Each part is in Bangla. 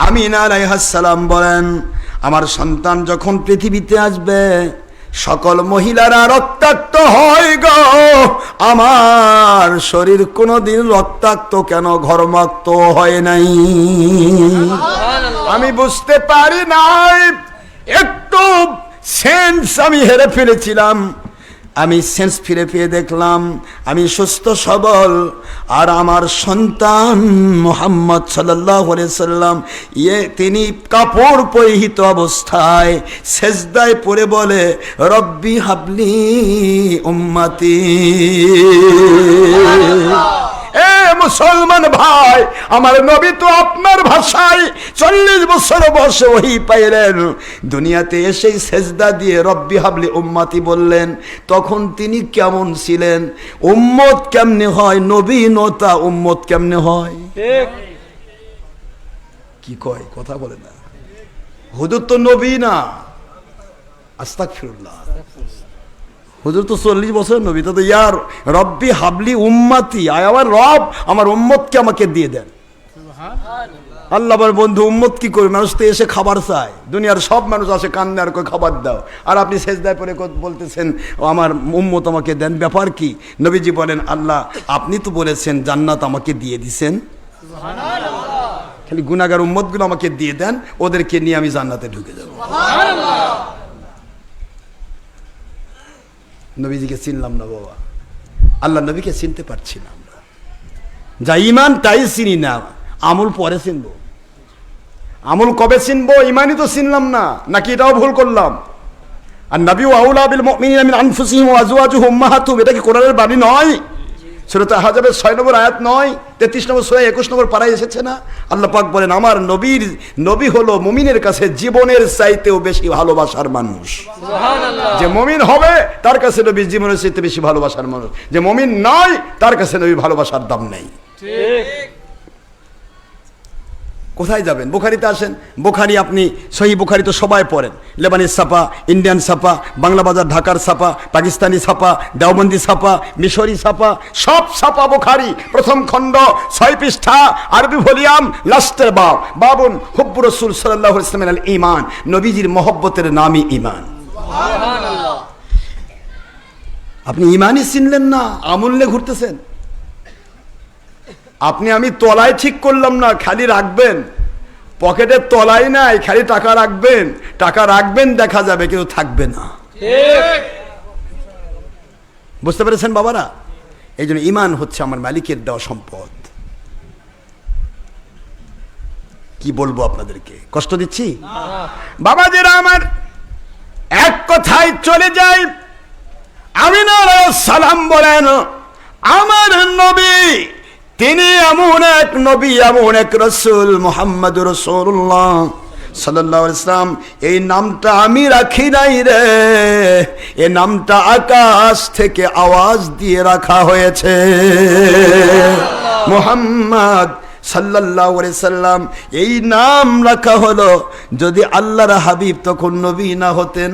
আমিনা আলাইহিস সালাম বলেন, আমার সন্তান যখন পৃথিবীতে আসবে সকল মহিলারা রক্তাক্ত হয় গো, আমার শরীর কোনোদিন রক্তাক্ত কেন ঘর্মাক্ত হয় নাই। আমি বুঝতে পারি নাই, একটু সেন্স আমি হেরে ফেলেছিলাম। আমি সেন্স ফিরে পেয়ে দেখলাম আমি সুস্থ সবল, আর আমার সন্তান মুহাম্মদ সাল্লাল্লাহু আলাইহি সাল্লাম তিনি কাপড় পরিহিত অবস্থায় সেজদায় পড়ে বলে, রব্বি হাবলি উম্মতি। এ মুসলমান ভাই, আমার নবী তো আপনার ভাষায় 40 বছর বয়সে ওহী পাইলেন, দুনিয়াতে এসেই সেজদা দিয়ে রব্বি হাবলি উম্মতি বললেন। তখন তিনি কেমন ছিলেন? উম্মত কেমনে হয়? নবী নতা উম্মত কেমনে হয়? কি কয় কথা বলে না, হুজুর তো নবী না। আস্তাগফিরুল্লাহ, হুজুর তো 40 বছর নবী। তো ইয়ার রব্বি হাবলি উম্মতি, আবার রব আমার উম্মতকে আমাকে দিয়ে দেন। আল্লাহ বলেন, বন্ধু উম্মত কি করবে? মানুষ তো এসে খাবার চায়, দুনিয়ার সব মানুষ আসে কান্না আর কই খাবার দাও, আর আপনি সেজদায় পড়ে বলতেছেন আমার উম্মত আমাকে দেন। ব্যাপার কি? নবীজি বলেন, আল্লাহ আপনি তো বলেছেন জান্নাত আমাকে দিয়ে দিছেন, খালি গুনাহগার উম্মতগুলো আমাকে দিয়ে দেন, ওদেরকে নিয়ে আমি জান্নাতে ঢুকে যাব। নবীজিকে চিনলাম না বাবা, আল্লাহ নবীকে চিনতে পারছি না আমরা। যা ইমান তাই চিনি না, আমল পরে চিনবো। আমল কবে চিনবো? ইমানই তো চিনলাম না, নাকি এটাও ভুল করলাম? আর নবী আউলা বিল মুমিনিনা মিন আনফুসিহিম ওয়া আজওয়াজুহুম উম্মাহাতুহুম, এটা কি কোরআনের বাণী নয়? সূরা আহজাবের 6 নম্বর আয়াত নয়? 33 নম্বর সূরা 21 নম্বর পারায় এসেছে না? আল্লাহ পাক বলেন, আমার নবী হলো মুমিনের কাছে জীবনের চাইতেও বেশি ভালোবাসার মানুষ। সুবহানাল্লাহ। যে মুমিন হবে তার কাছে নবী জীবনের চাইতে বেশি ভালোবাসার মানুষ, যে মুমিন নয় তার কাছে নবী ভালোবাসার দাম নেই। ঠিক। কোথায় যাবেন? বুখারিতে আসেন, বুখারি আপনি সহি বুখারি তো সবাই পড়েন, লেবানিজ ছাপা, ইন্ডিয়ান ছাপা, বাংলা বাজার ঢাকার ছাপা, পাকিস্তানি ছাপা, দেওবন্দি ছাপা, মিশরি ছাপা, সব ছাপা বুখারি। প্রথম খণ্ড 6 পৃষ্ঠা, আরবি ভলিউম, লাস্টের বাব, বাবুন হুব্বুর রাসূল সাল্লাল্লাহু আলাইহি ওয়াসাল্লাম আল ঈমান, নবীজির মহব্বতের নামই ঈমান। সুবহানাল্লাহ। আপনি ঈমানই চিনলেন না, আমল নিয়ে ঘুরতেছেন। আপনি আমি তলায় ঠিক করলাম না, খালি রাখবেন, পকেটের তলায় নাই, খালি টাকা রাখবেন। টাকা রাখবেন দেখা যাবে, কিন্তু থাকবে না। ঠিক। বুঝতে পেরেছেন বাবারা? এই জন্য ঈমান হচ্ছে আমার মালিকের দেওয়া সম্পদ। কি বলবো আপনাদেরকে, কষ্ট দিচ্ছি? বাবাজিরা আমার, এক কথায় চলে যায়। আমিনা আলাইহিস সালাম বলেন, আমার নবী তিনি এমন এক নবী, এমন এক রাসূল, মুহাম্মদুর রাসূলুল্লাহ সাল্লাল্লাহু আলাইহি ওয়াসাল্লাম। এই নামটা আমি রাখি নাই রে, এই নামটা আকাশ থেকে আওয়াজ দিয়ে রাখা হয়েছে। মুহাম্মদ সাল্লাল্লাহু আলাইহি সাল্লাম, এই নাম রাখা হলো। যদি আল্লাহর হাবিব তখন নবী না হতেন,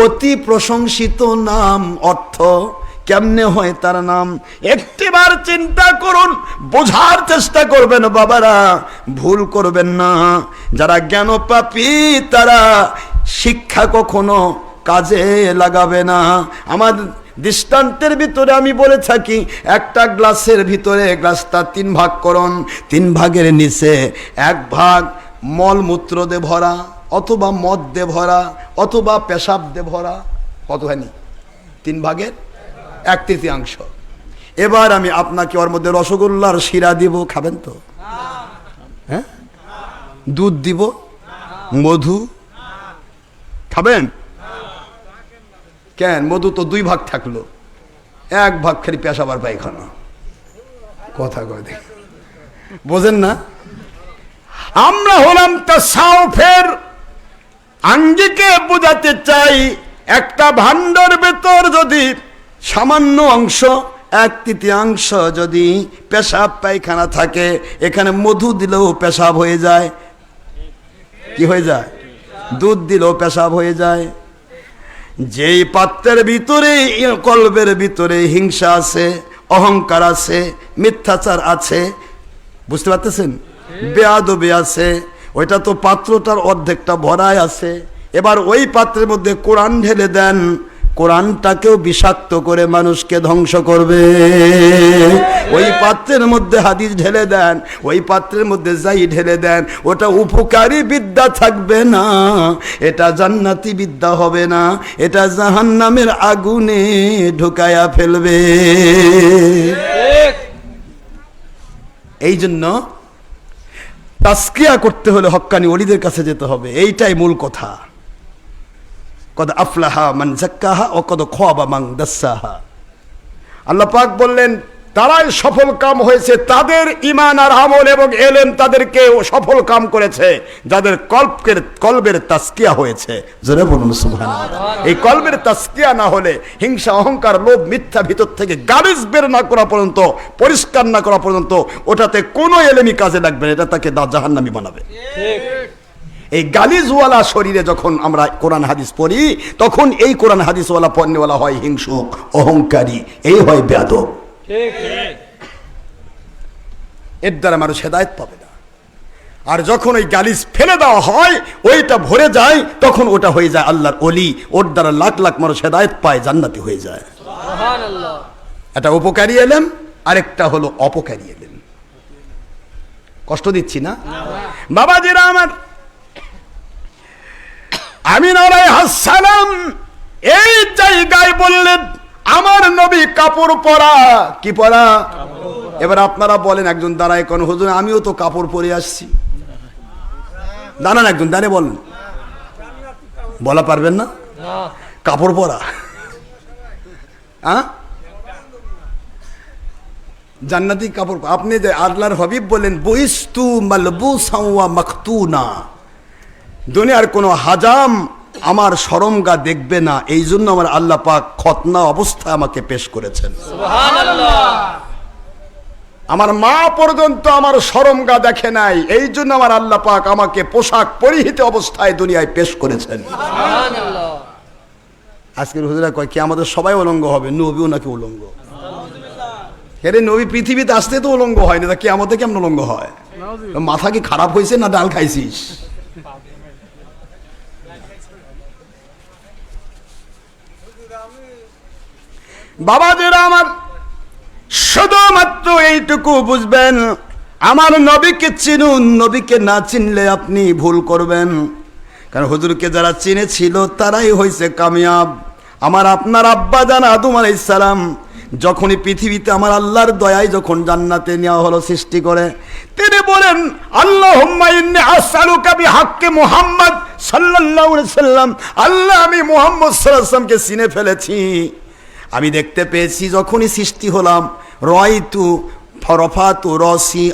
অতি প্রশংসিত নাম, অর্থ কেমনে হয় তার নাম? একটিবার চিন্তা করুন, বোঝার চেষ্টা করবেন বাবারা, ভুল করবেন না। যারা জ্ঞান পাপী তারা শিক্ষা কখনো কাজে লাগাবে না। আমার দৃষ্টান্তের ভিতরে আমি বলে থাকি, একটা গ্লাসের ভিতরে গ্লাসটা 3 ভাগ করুন, 3 ভাগের নিচে 1 ভাগ মলমূত্র দিয়ে ভরা, অথবা মদ দিয়ে ভরা, অথবা পেশাব দিয়ে ভরা। কতখানি? 3 ভাগের 1/3। এবার আমি আপনাকে ওর মধ্যে রসগোল্লার শিরা দিব, খাবেন তো? হ্যাঁ? দুধ দিব, মধু খাবেন? কেন? মধু তো 2 ভাগ থাকলো, 1 ভাগ খালি পেশাব আর পায়খানা। কথা কয় দেখি, বোঝেন না? আমরা হলাম তাসাউফের আঙ্গিকে বোঝাতে চাই। একটা ভান্ডার ভেতর যদি সামান্য অংশ, 1/3 যদি পেশাব পায়খানা থাকে, এখানে মধু দিলেও পেশাব হয়ে যায়। কি হয়ে যায়? দুধ দিলেও পেশাব হয়ে যায়। যেই পাত্রের ভিতরে, কলবের ভিতরে হিংসা আছে, অহংকার আছে, মিথ্যাচার আছে, বুঝতে পারতেছেন? বেয়াদবি আছে, ওইটা তো পাত্রটার অর্ধেকটা ভরায় আছে, এবার ওই পাত্রের মধ্যে কোরআন ঢেলে দেন, কোরআনটাকেও বিষাক্ত করে মানুষকে ধ্বংস করবে। ওই পাত্রের মধ্যে হাদিস ঢেলে দেন, ওই পাত্রের মধ্যে যাই ঢেলে দেন, ওটা উপকারী বিদ্যা থাকবে না, এটা জান্নাতি বিদ্যা হবে না, এটা জাহান্নামের আগুনে ঢুকায়া ফেলবে। এই জন্য তাজকিয়া করতে হলে হক্কানি ওলিদের কাছে যেতে হবে, এইটাই মূল কথা। কদ আফলাহা মান যাক্কাহা ও কদ খাবা মান দাসসাহা। আল্লাহ পাক বললেন তারাই সফল কাম হয়েছে, তাদের ঈমান আর আমল এবং ইলম তাদেরকে সফল কাম করেছে যাদের কলবের তাজকিয়া হয়েছে। জোরে বলুন সুবহানাল্লাহ। এই কলবের তাজকিয়া না হলে হিংসা, অহংকার, লোভ, মিথ্যা ভিতর থেকে গালিজ বের না করা পর্যন্ত, পরিষ্কার না করা পর্যন্ত ওটাতে কোনো ইলমি কাজে লাগবে না, এটা তাকে জাহান্নামী বানাবে। ঠিক। এই গালিজওয়ালা শরীরে যখন আমরা কোরআন হাদিস পড়ি, তখন এই কোরআন হাদিসওয়ালা পণ্যওয়ালা হয় হিংসুক, অহংকারী, এই হয় বেয়াদব। এর দ্বারা মানুষ হেদায়েত পাবে না। আর যখন ওই গালিজ ফেলে দেওয়া হয়, ওইটা ভরে যায়, তখন ওটা হয়ে যায় আল্লাহর ওলি, ওর দ্বারা লাখ লাখ মানুষ হেদায়েত পায়, জান্নাতি হয়ে যায়। সুবহানাল্লাহ। এটা উপকারী এলেম, আরেকটা হলো অপকারী এলেম। কষ্ট দিচ্ছি না বাবাজিরা আমার? আমিন আলাইহিস সালাম এই জায়গায় বললেন আমার নবী কাপড় পরা। কি পরা? এবার আপনারা বলেন, একজন দাঁড়ায় কোন হুজুর আমিও তো কাপড় পরে আসছি। দাঁড়ান, একজন দাঁড়িয়ে বলেন, বলা পারবেন না? কাপড় পরা জান্নাতি কাপড়। আপনি যে আল্লাহর হাবিব বলেন বুইস্তু মালবুসাও ওয়া মাখতুনা, দুনিয়ার কোনো হাজাম আমার শরমগা দেখবে না, এই জন্য আমার আল্লাহ পাক খতনা অবস্থায় আমাকে পেশ করেছেন। সুবহানাল্লাহ। আমার মা পর্যন্ত আমার শরমগা দেখে নাই, এই জন্য আমার আল্লাহ পাক আমাকে পোশাক পরিহিত অবস্থায় দুনিয়ায় পেশ করেছেন। সুবহানাল্লাহ। আজকের হুজুরা কয় কি আমাদের সবাই উলঙ্গ হবে, নবীও নাকি উলঙ্গ। আরে নবী পৃথিবীতে আসতে তো উলঙ্গ হয় না, কি আমাদের কেমন উলঙ্গ হয়? মাথা কি খারাপ হয়েছে না ডাল খাইছিস? বাবাজিরা আমার, শুধুমাত্র এইটুকু বুঝবেন, আমার নবীকে চিনুন, নবীকে না চিনলে আপনি ভুল করবেন। কারণ হুজুরকে যারা চিনেছিল তারাই হয়েছে কামিয়াব। আমার আপনার আব্বা জান আদম আলাইহিস সালাম যখনই পৃথিবীতে আমার আল্লাহর দয়ায় যখন জান্নাতে নেওয়া হলো সৃষ্টি করে, তিনি বলেন আল্লাহুম্মা ইন্নী আসআলুকা বিহাক্কি মুহাম্মদ সাল্লাল্লাহু আলাইহি ওয়াসাল্লাম, আল্লাহ আমি মুহাম্মদ সাল্লাল্লাহু আলাইহি ওয়াসাল্লামকে চিনে ফেলেছি। আমি দেখতে পেয়েছি যখনই সৃষ্টি হলাম, রাইতু ফরফাতু রাসি,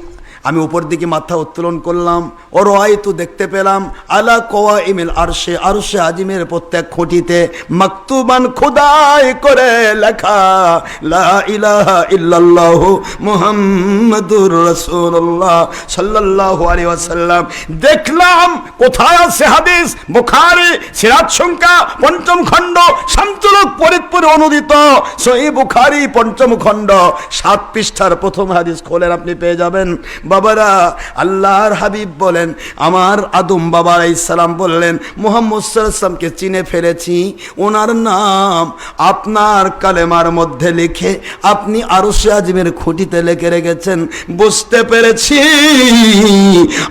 আমি উপর দিকে মাথা উত্তোলন করলাম, ও রাইতু দেখতে পেলাম আলা কওয়াইমিল আরশে, আরশে আজিমের প্রত্যেক খুঁটিতে মাকতুবান খোদাই করে লেখা লা ইলাহা ইল্লাল্লাহ মুহাম্মাদুর রাসূলুল্লাহ সাল্লাল্লাহু আলাইহি ওয়াসাল্লাম। দেখলাম কোথায় আছে হাদিস, বুখারী সিরাত সংখ্যা ৫ম খণ্ড, শামসুলক ফরিদপুর অনুদিত সহিহ বুখারী ৫ম খণ্ড ৭ পৃষ্ঠার প্রথম হাদিস খোলেন, আপনি পেয়ে যাবেন। বাবারা, আল্লাহর হাবিব বলেন, আমার আদম বাবা আলাইহিস সালাম বললেন মুহাম্মদ সাল্লাল্লাহু আলাইহি ওয়াসাল্লামকে চিনে ফেলেছি, ওনার নাম আপনার কালেমার মধ্যে লিখে আপনি আরশে আজিমের খুঁটিতে লিখে রেখেছেন। বুঝতে পেরেছি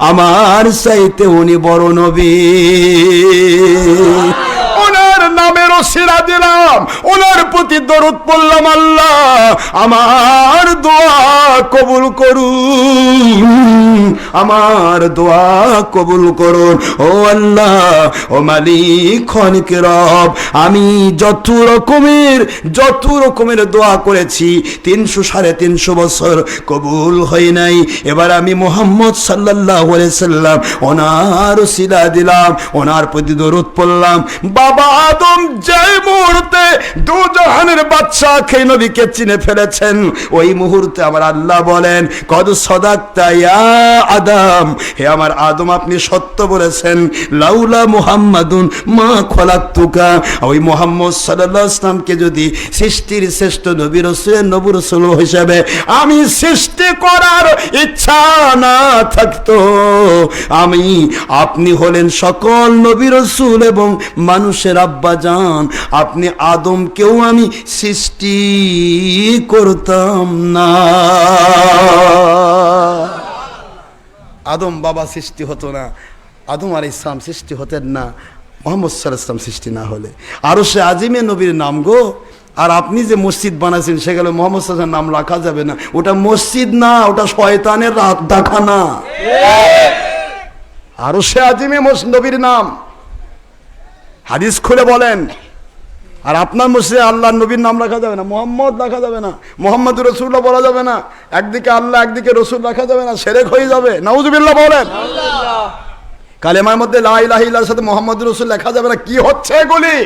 আমার চাইতে উনি বড় নবী। ওনার নামের ওসিলা দিলাম, ওনার প্রতি দরুদ পড়লাম, আল্লাহ আমার দোয়া কবুল করুন, আমার দোয়া কবুল করুন। ও আল্লাহ, ও মালিক খনিক রব, আমি যত রকমের দোয়া করেছি 300-350 বছর কবুল হয় নাই। এবার আমি মুহাম্মদ সাল্লাল্লাহু আলাইহি সাল্লাম ওনার ওসিলা দিলাম, ওনার প্রতি দরুদ পড়লাম। বাবা আদম যে মুহূর্তে দু জাহানের বাদশাকে নবীকে চিনে ফেলেছেন, ওই মুহূর্তে আমার আল্লাহ বলেন কদ সাদাকতা ইয়া আদম, হে আমার আদম আপনি সত্য বলেছেন, লাউলা মুহাম্মাদুন মা খলাকতুকা, ওই মুহাম্মদ সাল্লাল্লাহু আলাইহি ওয়াসাল্লামকে যদি সৃষ্টির শ্রেষ্ঠ নবী রাসূল হিসেবে আমি সৃষ্টি করার ইচ্ছা না থাকতো, আমি আপনি হলেন সকল নবী রাসূল এবং মানুষের আব্বা জান, আপনি আদমকেও আমি সৃষ্টি করতাম না। আদম বাবা সৃষ্টি হতো না, আদম আলাইহিস সালাম সৃষ্টি হতেন না, মুহাম্মদ সাল্লাল্লাহু আলাইহি ওয়াসাল্লাম সৃষ্টি না হলে। আরশে আজিমে নবীর নাম গো, আর আপনি যে মসজিদ বানাইছেন সেগুলো মুহাম্মদ সাল্লাল্লাহু আলাইহি ওয়াসাল্লামের নাম রাখা যাবে না, ওটা মসজিদ না, ওটা শয়তানের রাতখানা। আরশে আজিমে নবীর নাম, হাদিস খুলে বলেন। আর আপনার মসজিদে আল্লাহ নবীর নাম রাখা যাবে না, মুহাম্মদ রাখা যাবে না, মুহাম্মদুর রাসূলুল্লাহ বলা যাবে না, একদিকে আল্লাহ একদিকে রাসূল রাখা যাবে না, শিরক হয়ে যাবে। নাউজুবিল্লাহ বলেন। কালেমার মধ্যে লা ইলাহা ইল্লাল্লাহর সাথে মুহাম্মদুর রাসূল লেখা যাবে না। কি হচ্ছে এগুলি?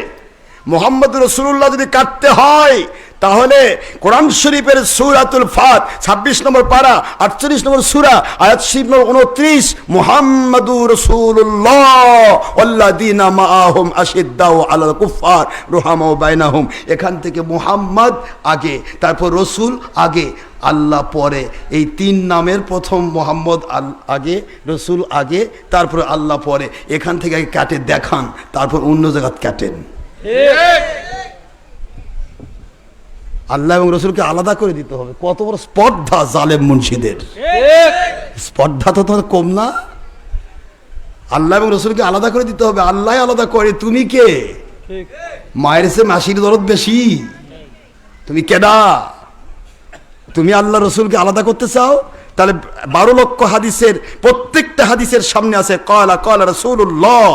মুহাম্মদুর রাসূলুল্লাহ যদি কাটতে হয় তাহলে কোরআন শরীফের সূরাতুল ফাত 26 নম্বর পারা 48 নম্বর সূরা আয়াত 29, মুহাম্মাদুর রাসূলুল্লাহ ওয়াল্লাযীনা মাআহুম আশিদ্দাউ আলাল কুফফার রুহামাউ বাইনাহুম, এখান থেকে মুহাম্মদ আগে, তারপর রাসূল আগে, আল্লাহ পরে। এই তিন নামের প্রথম মুহাম্মদ আগে, রাসূল আগে, তারপর আল্লাহ পরে। এখান থেকে আগে কাটে দেখান, তারপর অন্য জায়গা কাটেন। আল্লাহ এবং রসুলকে আলাদা করে দিতে হবে। কত বড় স্পর্ধা জালেম মুন্সিদের! স্পর্ধা তো তোমার কম না। আল্লাহ এবং রসুলকে আলাদা করে দিতে হবে। আল্লাহ আলাদা করে, তুমি কে? মায়ের সে মাসির দরদ বেশি, তুমি কেডা? তুমি আল্লাহ রসুলকে আলাদা করতে চাও? তাহলে 12 লক্ষ হাদিসের প্রত্যেকটা হাদিসের সামনে আছে ক্বালা ক্বালা রাসূলুল্লাহ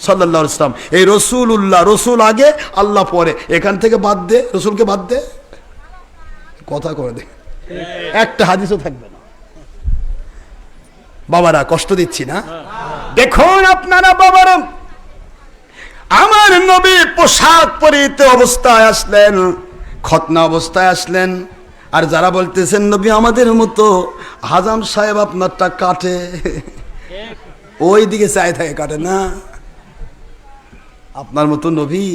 সাল্লাল্লাহু আলাইহি ওয়াসাল্লাম। এই রাসূলুল্লাহ, রসুল আগে আল্লাহ পরে, এখান থেকে বাদ দে, রসুলকে বাদ দে, কথা করে দে, একটা হাদিসও থাকবে না। বাবারা কষ্ট দিচ্ছি না? দেখুন আপনারা বাবারা, আমার নবী পোশাক পরিহিত অবস্থায় আসলেন, খতনা অবস্থায় আসলেন। আর যারা বলতেছেন নবী আমাদের মতো, হাজাম সাহেব আপনারটা কাটে, ওই দিকে চাই থাকে, কাটে না। আপনার মতো নবী,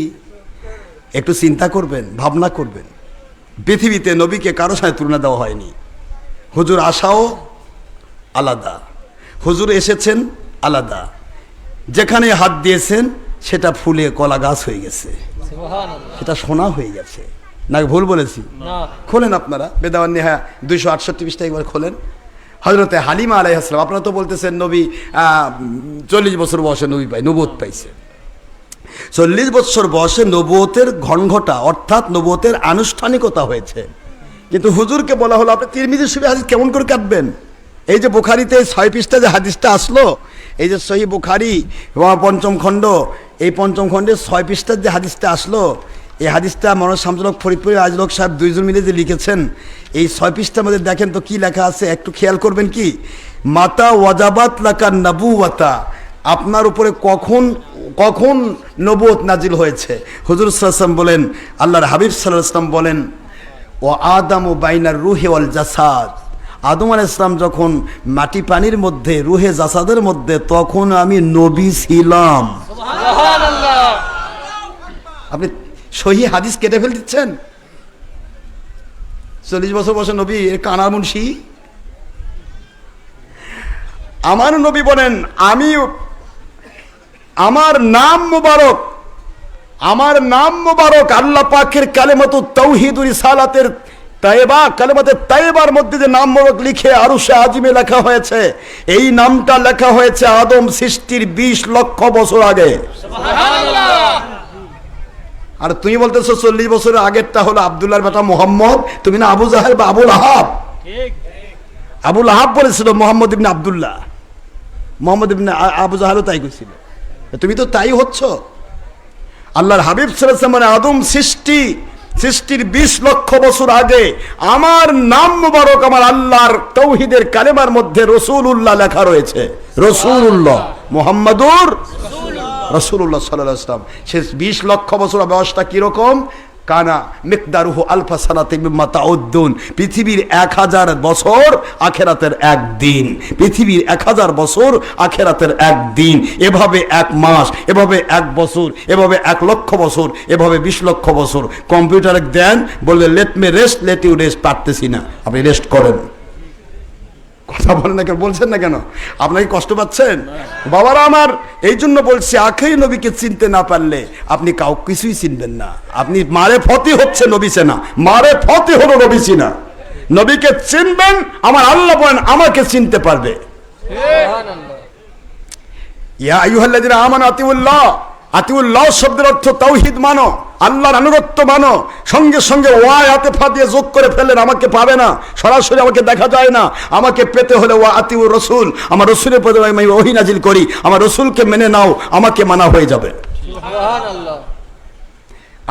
একটু চিন্তা করবেন, ভাবনা করবেন। পৃথিবীতে নবীকে কারো সাথে তুলনা দেওয়া হয়নি। হুজুর আসাও আলাদা, হুজুর এসেছেন আলাদা, যেখানে হাত দিয়েছেন সেটা ফুলে কলা গাছ হয়ে গেছে, সেটা সোনা হয়ে গেছে। না ভুল বলেছি? খোলেন আপনারা বেদাওয়ান নেহা 268 পৃষ্ঠা একবার খোলেন। হযরতে হালিমা আলাইহিস সালাম, আপনারা তো বলতেছেন নবী 40 বছর বয়সে নবী নবুয়ত পাইছে। 40 বছর বয়সে নবুয়তের ঘনঘটা অর্থাৎ নবুয়তের আনুষ্ঠানিকতা হয়েছে। কিন্তু হুজুরকে বলা হলো আপনি তিরমিজি শরীফের হাদিস কেমন করে কাটবেন? এই যে বুখারীতে 6 পৃষ্ঠা যে হাদিসটা আসলো, এই যে সহিহ বুখারী 5ম খণ্ড, এই 5ম খণ্ডে 6 পৃষ্ঠার যে হাদিসটা আসলো, এই হাদিসটা মৌলানা শামসুল হক ফরিদপুরি আজলক সাহেব দুইজন মিলে যে লিখেছেন, এই 6 পৃষ্ঠার মধ্যে দেখেন তো কি লেখা আছে, একটু খেয়াল করবেন। কি মাতা ওয়াজাবাত লাকা নবুওয়াতা, আপনার উপরে কখন কখন নবুয়ত নাজিল হয়েছে? হুজুর সাল্লাল্লাহু আলাইহি ওয়াসাল্লাম বলেন, আল্লাহর হাবিব সাল্লাল্লাহু আলাইহি ওয়াসাল্লাম বলেন, ও আদামু বাইনার রুহি ওয়াল জাসাদ, আদম আলাইহিস সালাম যখন মাটি পানির মধ্যে, রুহে জাসাদের মধ্যে, তখন আমি নবী ছিলাম। সুবহানাল্লাহ! আপনি সহি হাদিস কেটে ফেল দিচ্ছেন। 40 বছর বয়সে নবী, এর কানা মুন্সি। আমার নবী বলেন, আমি, আমার নাম মুবারক, আমার নাম মুবারক আল্লাহ পাকের কালেমাতুত তাওহীদ রিসালাতের তাইবা, কালেমাতে তাইবার মধ্যে যে নাম মুবারক লিখে আরশে আজিমে লেখা হয়েছে, এই নামটা লেখা হয়েছে আদম সৃষ্টির 20 লক্ষ বছর আগে। সুবহানাল্লাহ! আর তুমি বলতেছো 40 বছরের আগেরটা হলো আব্দুল্লাহর বেটা মুহাম্মদ, তুমি না আবু জাহেল বা আবুল আহাব? ঠিক, আবুল আহাব বলেছিল মুহাম্মদ ইবনে আব্দুল্লাহ, মুহাম্মদ ইবনে আবু জাহেলও তাই কইছিল। তুমি তো তাই হচ্ছ। আল্লাহর হাবিব সাল্লাল্লাহু আলাইহি ওয়াসাল্লাম আদম সৃষ্টির 20 লক্ষ বছর আগে আমার নাম মুবারক, আমার আল্লাহর তাওহীদের কালেমার মধ্যে রাসূলুল্লাহ লেখা রয়েছে। রাসূলুল্লাহ, মুহাম্মাদুর রাসূলুল্লাহ। রাসূলুল্লাহ সাল্লাল্লাহু আলাইহি ওয়াসাল্লাম। সে 20 লক্ষ বছর বয়সটা কিরকম? কানা মিকদারুহু আলফা সানাতিন মিম্মা তাউদ্দুন। পৃথিবীর 1000 বছর আখেরাতের একদিন, পৃথিবীর 1000 বছর আখেরাতের একদিন। এভাবে 1 মাস, এভাবে 1 বছর, এভাবে 1 লক্ষ বছর, এভাবে 20 লক্ষ বছর। কম্পিউটারে দেন, বললে let me rest, let you rest, পারতেছি না, আপনি রেস্ট করেন। কথা বলেন না কেন, বলছেন না কেন? আপনাকে কষ্ট পাচ্ছেন? বাবারা আমার, এই জন্য বলছি, আখেরি নবীকে চিনতে না পারলে আপনি কাউ কিছুই চিনবেন না। আপনি মারে ফতি হচ্ছে নবী চেনা, মারে ফতি হলো নবী চিনা। নবীকে চিনবেন, আমার আল্লাহ বলেন আমাকে চিনতে পারবে। ইয়া আইয়ুহাল্লাযীনা আমানু আতিউল্লাহ, আতিউল্লাহ শব্দের অর্থ তাওহীদ মানো, আল্লাহর আনুগত্য মানো। সঙ্গে সঙ্গে ওয়া আতিফা দিয়ে যোগ করে ফেলেন, আমাকে পাবে না, সরাসরি আমাকে দেখা যায় না। আমাকে পেতে হলে ওয়া আতিউর রাসূল, আমার রাসূলের প্রতি আমি ওহী নাজিল করি, আমার রাসূলকে মেনে নাও, আমাকে মানা হয়ে যাবে। সুবহানাল্লাহ।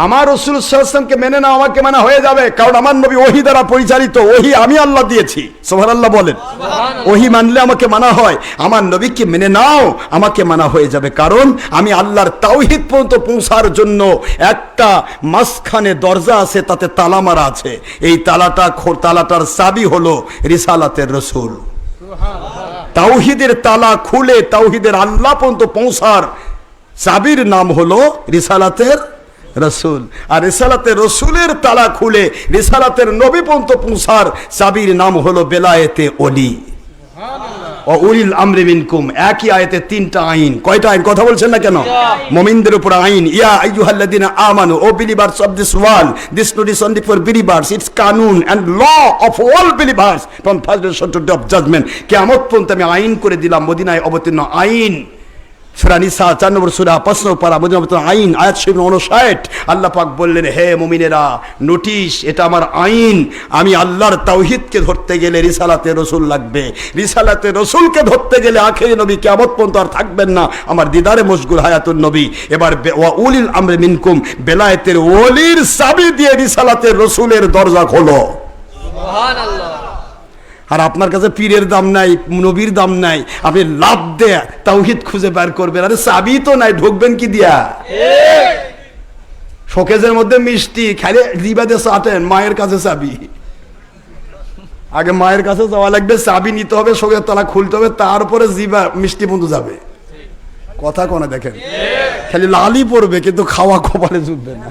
আমার রাসূল সাল্লাল্লাহু আলাইহি ওয়াসাল্লামকে মেনে নাও, আমাকে মানা হয়ে যাবে, কারণ আমার নবী ওহী দ্বারা পরিচালিত, ওহী আমি আল্লাহ দিয়েছি। সুবহানাল্লাহ বলেন। ওহী মানলে আমাকে মানা হয়, আমার নবীকে মেনে নাও, আমাকে মানা হয়ে যাবে, কারণ আমি আল্লাহর তাওহীদ পর্যন্ত পৌঁছার জন্য একটা মাঝখানে দরজা আছে, তাতে তালা মারা আছে। এই তালাটার চাবি হলো রিসালাতের রাসূল। তাওহীদের তালা খুলে তাওহীদের আল্লাহ পর্যন্ত পৌঁছার চাবির নাম হলো রিসালাতের রাসূল। আর রিসালাতের রাসূলের তালা খুলে রিসালাতের নবী পর্যন্ত পৌঁছার চাবির নাম হলো বেলায়েতে ওলি। ও উলিল আমরি মিনকুম, একই আয়াতে 3টা আইন। কয়টা আইন? কথা বলছেন না কেন? মুমিনদের উপর আইন। ইয়া আইয়ুহাল্লাযীনা আমানু, O believers of this world, this notice only for believers, it's কানুন and law of all believers from first to day of judgment. কিয়ামত পর্যন্ত আমি আইন করে দিলাম, মদিনায় অবতীর্ণ আইন। সূরা নিসা 4 নম্বর সূরা 5 নম্বর পারা, মদিনায় অবতীর্ণ আইন, আয়াত 59। আল্লাহ পাক বললেন, হে মুমিনেরা, নোটিশ, এটা আমার আইন। আমি আল্লাহর তাওহীদকে ধরতে গেলে রিসালাতে রাসূল লাগবে, রিসালাতে রাসূলকে ধরতে গেলে আখেরি নবী কিয়ামত পর্যন্ত আর থাকবেন না, আমার দিদারে মশগুল হায়াতুন নবী। এবার ওয়া উলিল আমরি মিনকুম, বেলায়েতের ওলির চাবি দিয়ে রিসালাতের রাসূলের দরজা খোলো। সুবহানাল্লাহ। আর আপনার কাছে পীরের দাম নাই, নবীর দাম নাই, আপনি লাভ দেয়া তাওহীদ খুঁজে বের করবেন। আরে চাবি তো নাই, ঢুকবেন কি দিয়া? শোকেজের মধ্যে মিষ্টি খাইলে জিবাদে চাটেন, মায়ের কাছে চাবি। আগে মায়ের কাছে যাওয়া লাগবে, চাবি নিতে হবে, শোকের তালা খুলতে হবে, তারপরে জিবা মিষ্টি বন্ধু যাবে। কথা কোনে দেখেন, খালি লালই পড়বে কিন্তু খাওয়া কপালে জুটবে না।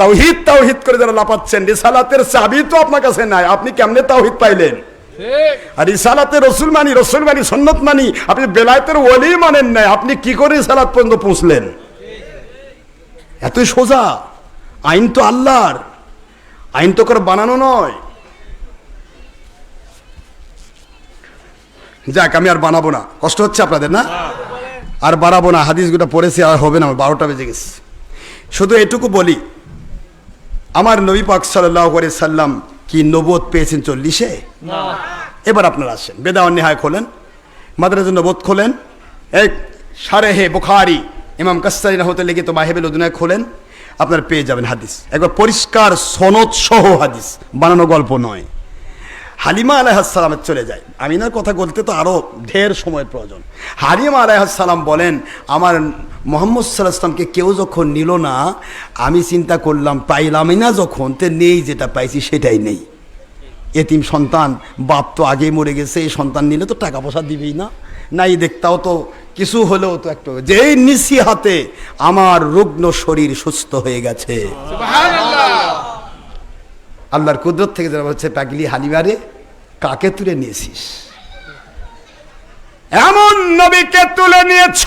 তাওহীদ তাওহীদ করে যারা লাপাচ্ছেন, রিসালাতের চাবি তো আপনার কাছে নাই, আপনি কেমনে তাওহীদ পাইলেন? আর রিসালাতের রাসূল মানি, রাসূল মানি, সুন্নাত মানি, আপনি বেলায়েতের ওলি মানেন নাই, আপনি কি করে রিসালাত পর্যন্ত পৌঁছলেন? এতই সোজা। আইন তো আল্লাহর, আইন তো করে বানানো নয়। যাক, আমি আর বানাবো না, কষ্ট হচ্ছে আপনাদের না? আর বাড়াবো না, হাদিসগুলো পড়েছি, আর হবে না, 12টা বেজে গেছে। শুধু এটুকু বলি, আমার নবী পাক সাল্লাল্লাহু আলাইহি সাল্লাম কি নবুয়ত পেয়েছেন 40-এ? না। এবার আপনারা আসেন, বেদাউন নিহায় খোলেন, মাদ্রাজা নবুয়ত খোলেন, এক শারহে বুখারী ইমাম কাসসারি রাহমাতুল্লাহি লিখিত মাহিবুল উদুনায় খোলেন, আপনারা পেয়ে যাবেন হাদিস, একবার পরিষ্কার সনদ সহ হাদিস, বানানো গল্প নয়। হালিমা আলাইহিস সালামের চলে যায়, আমিনার কথা বলতে তো আরো ঢের সময়ের প্রয়োজন। হালিমা আলাইহিস সালাম বলেন, আমার মুহাম্মদ সাল্লাল্লাহু আলাইহি ওয়াসাল্লামকে কেউ যখন নিল না, আমি চিন্তা করলাম পাইলামই না যখন, তে নেই, যেটা পাইছি সেটাই নেই। এতিম সন্তান, বাপ তো আগেই মরে গেছে, এই সন্তান নিলে তো টাকা পয়সা দিবেই না, নাই দেখতাও তো কিছু হলেও তো একটু, যেই নিশি হাতে আমার রুগ্ন শরীর সুস্থ হয়ে গেছে। সুবহানাল্লাহ। আল্লাহর কুদরত থেকে যারা হচ্ছে, পাগলি হালিমারে কাকে তুলে নিয়েছিস? এমন নবীকে তুলে নিয়েছ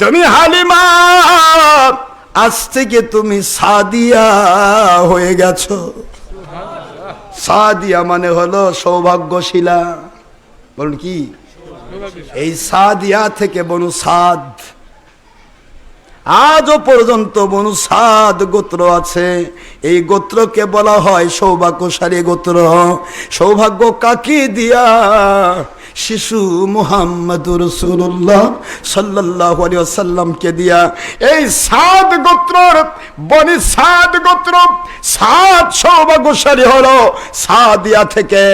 তুমি হালিমা, আজ থেকে তুমি সাদিয়া হয়ে গেছো। সাদিয়া মানে হলো সৌভাগ্যশীলা। বলুন কি? এই সাদিয়া থেকে বনু সাদ। আজও পর্যন্ত বনু সাদ গোত্র আছে, এই গোত্রকে বলা হয় সৌভাগ্যশালী গোত্র। সৌভাগ্য কাকে দিয়া? শিশু মুহাম্মদুর রাসূলুল্লাহ সাল্লাল্লাহু আলাইহি ওয়াসাল্লামকে দিয়া। এই সাদ গোত্রর বনি সাদ গোত্র, সাদ সৌভাগ্যশালী হলো সাদিয়া থেকে।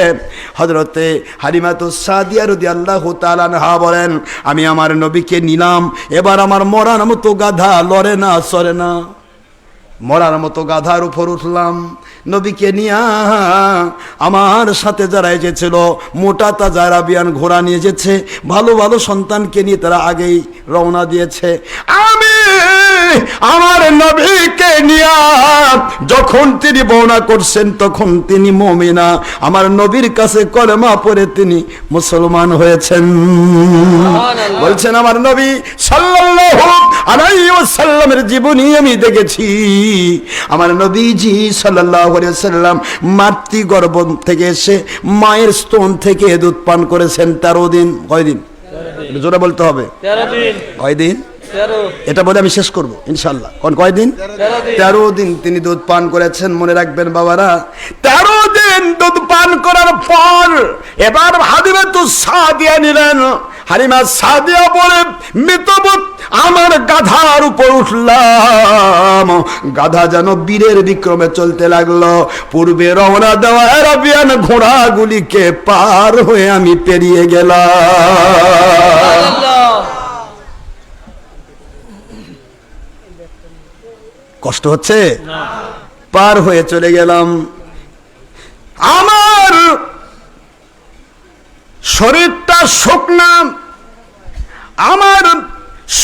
হযরতে হালিমাতুস সাদিয়া রাদিয়াল্লাহু তাআলা আনহা বলেন, আমি আমার নবীকে নিলাম, এবার আমার মরার মতো গাধা লড়ে না চড়ে না, মরার মতো গাধার উপর উঠলাম, নবীকে নিয়া আমার সাথে যারা এসেছিল মোটা তাজা আরাবিয়ান ঘোড়া নিয়ে এসেছে, ভালো ভালো সন্তানকে নিয়ে তারা আগেই রওনা দিয়েছে। আমি আমার নবীকে নিয়া যখন তিনি বর্ণনা করছেন তখন তিনি মুমিনা, আমার নবীর কাছে কলেমা পড়ে তিনি মুসলমান হয়েছেন। বলছেন আমার নবী সাল্লাল্লাহু আলাইহি ওয়াসাল্লামের জীবনী আমি দেখেছি। আমার নবীজি সাল্লাল্লাহু আলাইহি ওয়াসাল্লাম মাতৃগর্ভ থেকে এসে মায়ের স্তন থেকে দুধ পান করেছেন 13 দিন। কয়দিন? জোরে বলতে হবে। 13 দিন। কয়দিন? 13। এটা বলে আমি শেষ করব ইনশাআল্লাহ। কোন কয়দিন? 13 দিন তিনি দুধ পান করেছেন। মনে রাখবেন বাবারা, 13 দিন দুধ পান করার পর এবার হালিমাতুস সাদিয়া নিলেন। হালিমা সাদিয়া বলে, মৃতবত আমার গাধার উপর উঠলাম, গাধা যেন বীরের বিক্রমে চলতে লাগলো। পূর্বে রওনা দেওয়া আরাবিয়ান ঘোড়াগুলিকে পার হয়ে আমি পেরিয়ে গেলাম। কষ্ট হচ্ছে? পার হয়ে চলে গেলাম। আমার শরীরটা শুকনা, আমার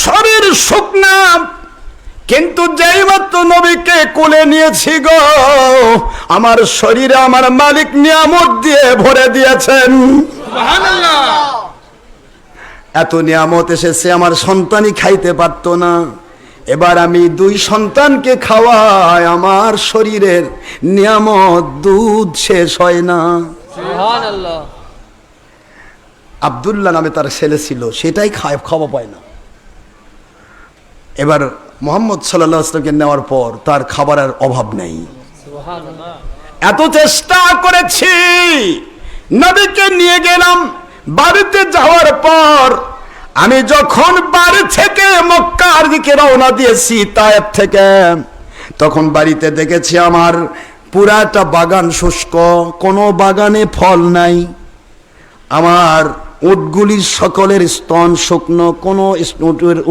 শরীর শুকনা, কিন্তু যেই মাত্র নবীকে কোলে নিয়েছি গো, আমার শরীরে আমার মালিক নিয়ামত দিয়ে ভরে দিয়েছেন। সুবহানাল্লাহ। এত নিয়ামত এসেছে, আমার সন্তানই খাইতে পারতো না। এবার আমি 2 সন্তানকে খাওয়াই, আমার শরীরের নিয়ামত দুধ শেষ হয় না। সুবহানাল্লাহ। আব্দুল্লাহ নামে তার ছেলে ছিল, সেটাই খাওয়া পায় না। এবার মুহাম্মদ সাল্লাল্লাহু আলাইহি ওয়াসাল্লামকে নেওয়ার পর তার খাবারের অভাব নেই। সুবহানাল্লাহ। এত চেষ্টা করেছি, নবীকে নিয়ে গেলাম। বাড়িতে যাওয়ার পর আমি যখন বাড়ি থেকে মক্কার দিকে রওনা দিয়েছি তায়েফ থেকে, তখন বাড়িতে দেখেছি আমার পুরাটা বাগান শুষ্ক, কোনো বাগানে ফল নাই। আমার উটগুলির সকলের স্তন শুকনো, কোনো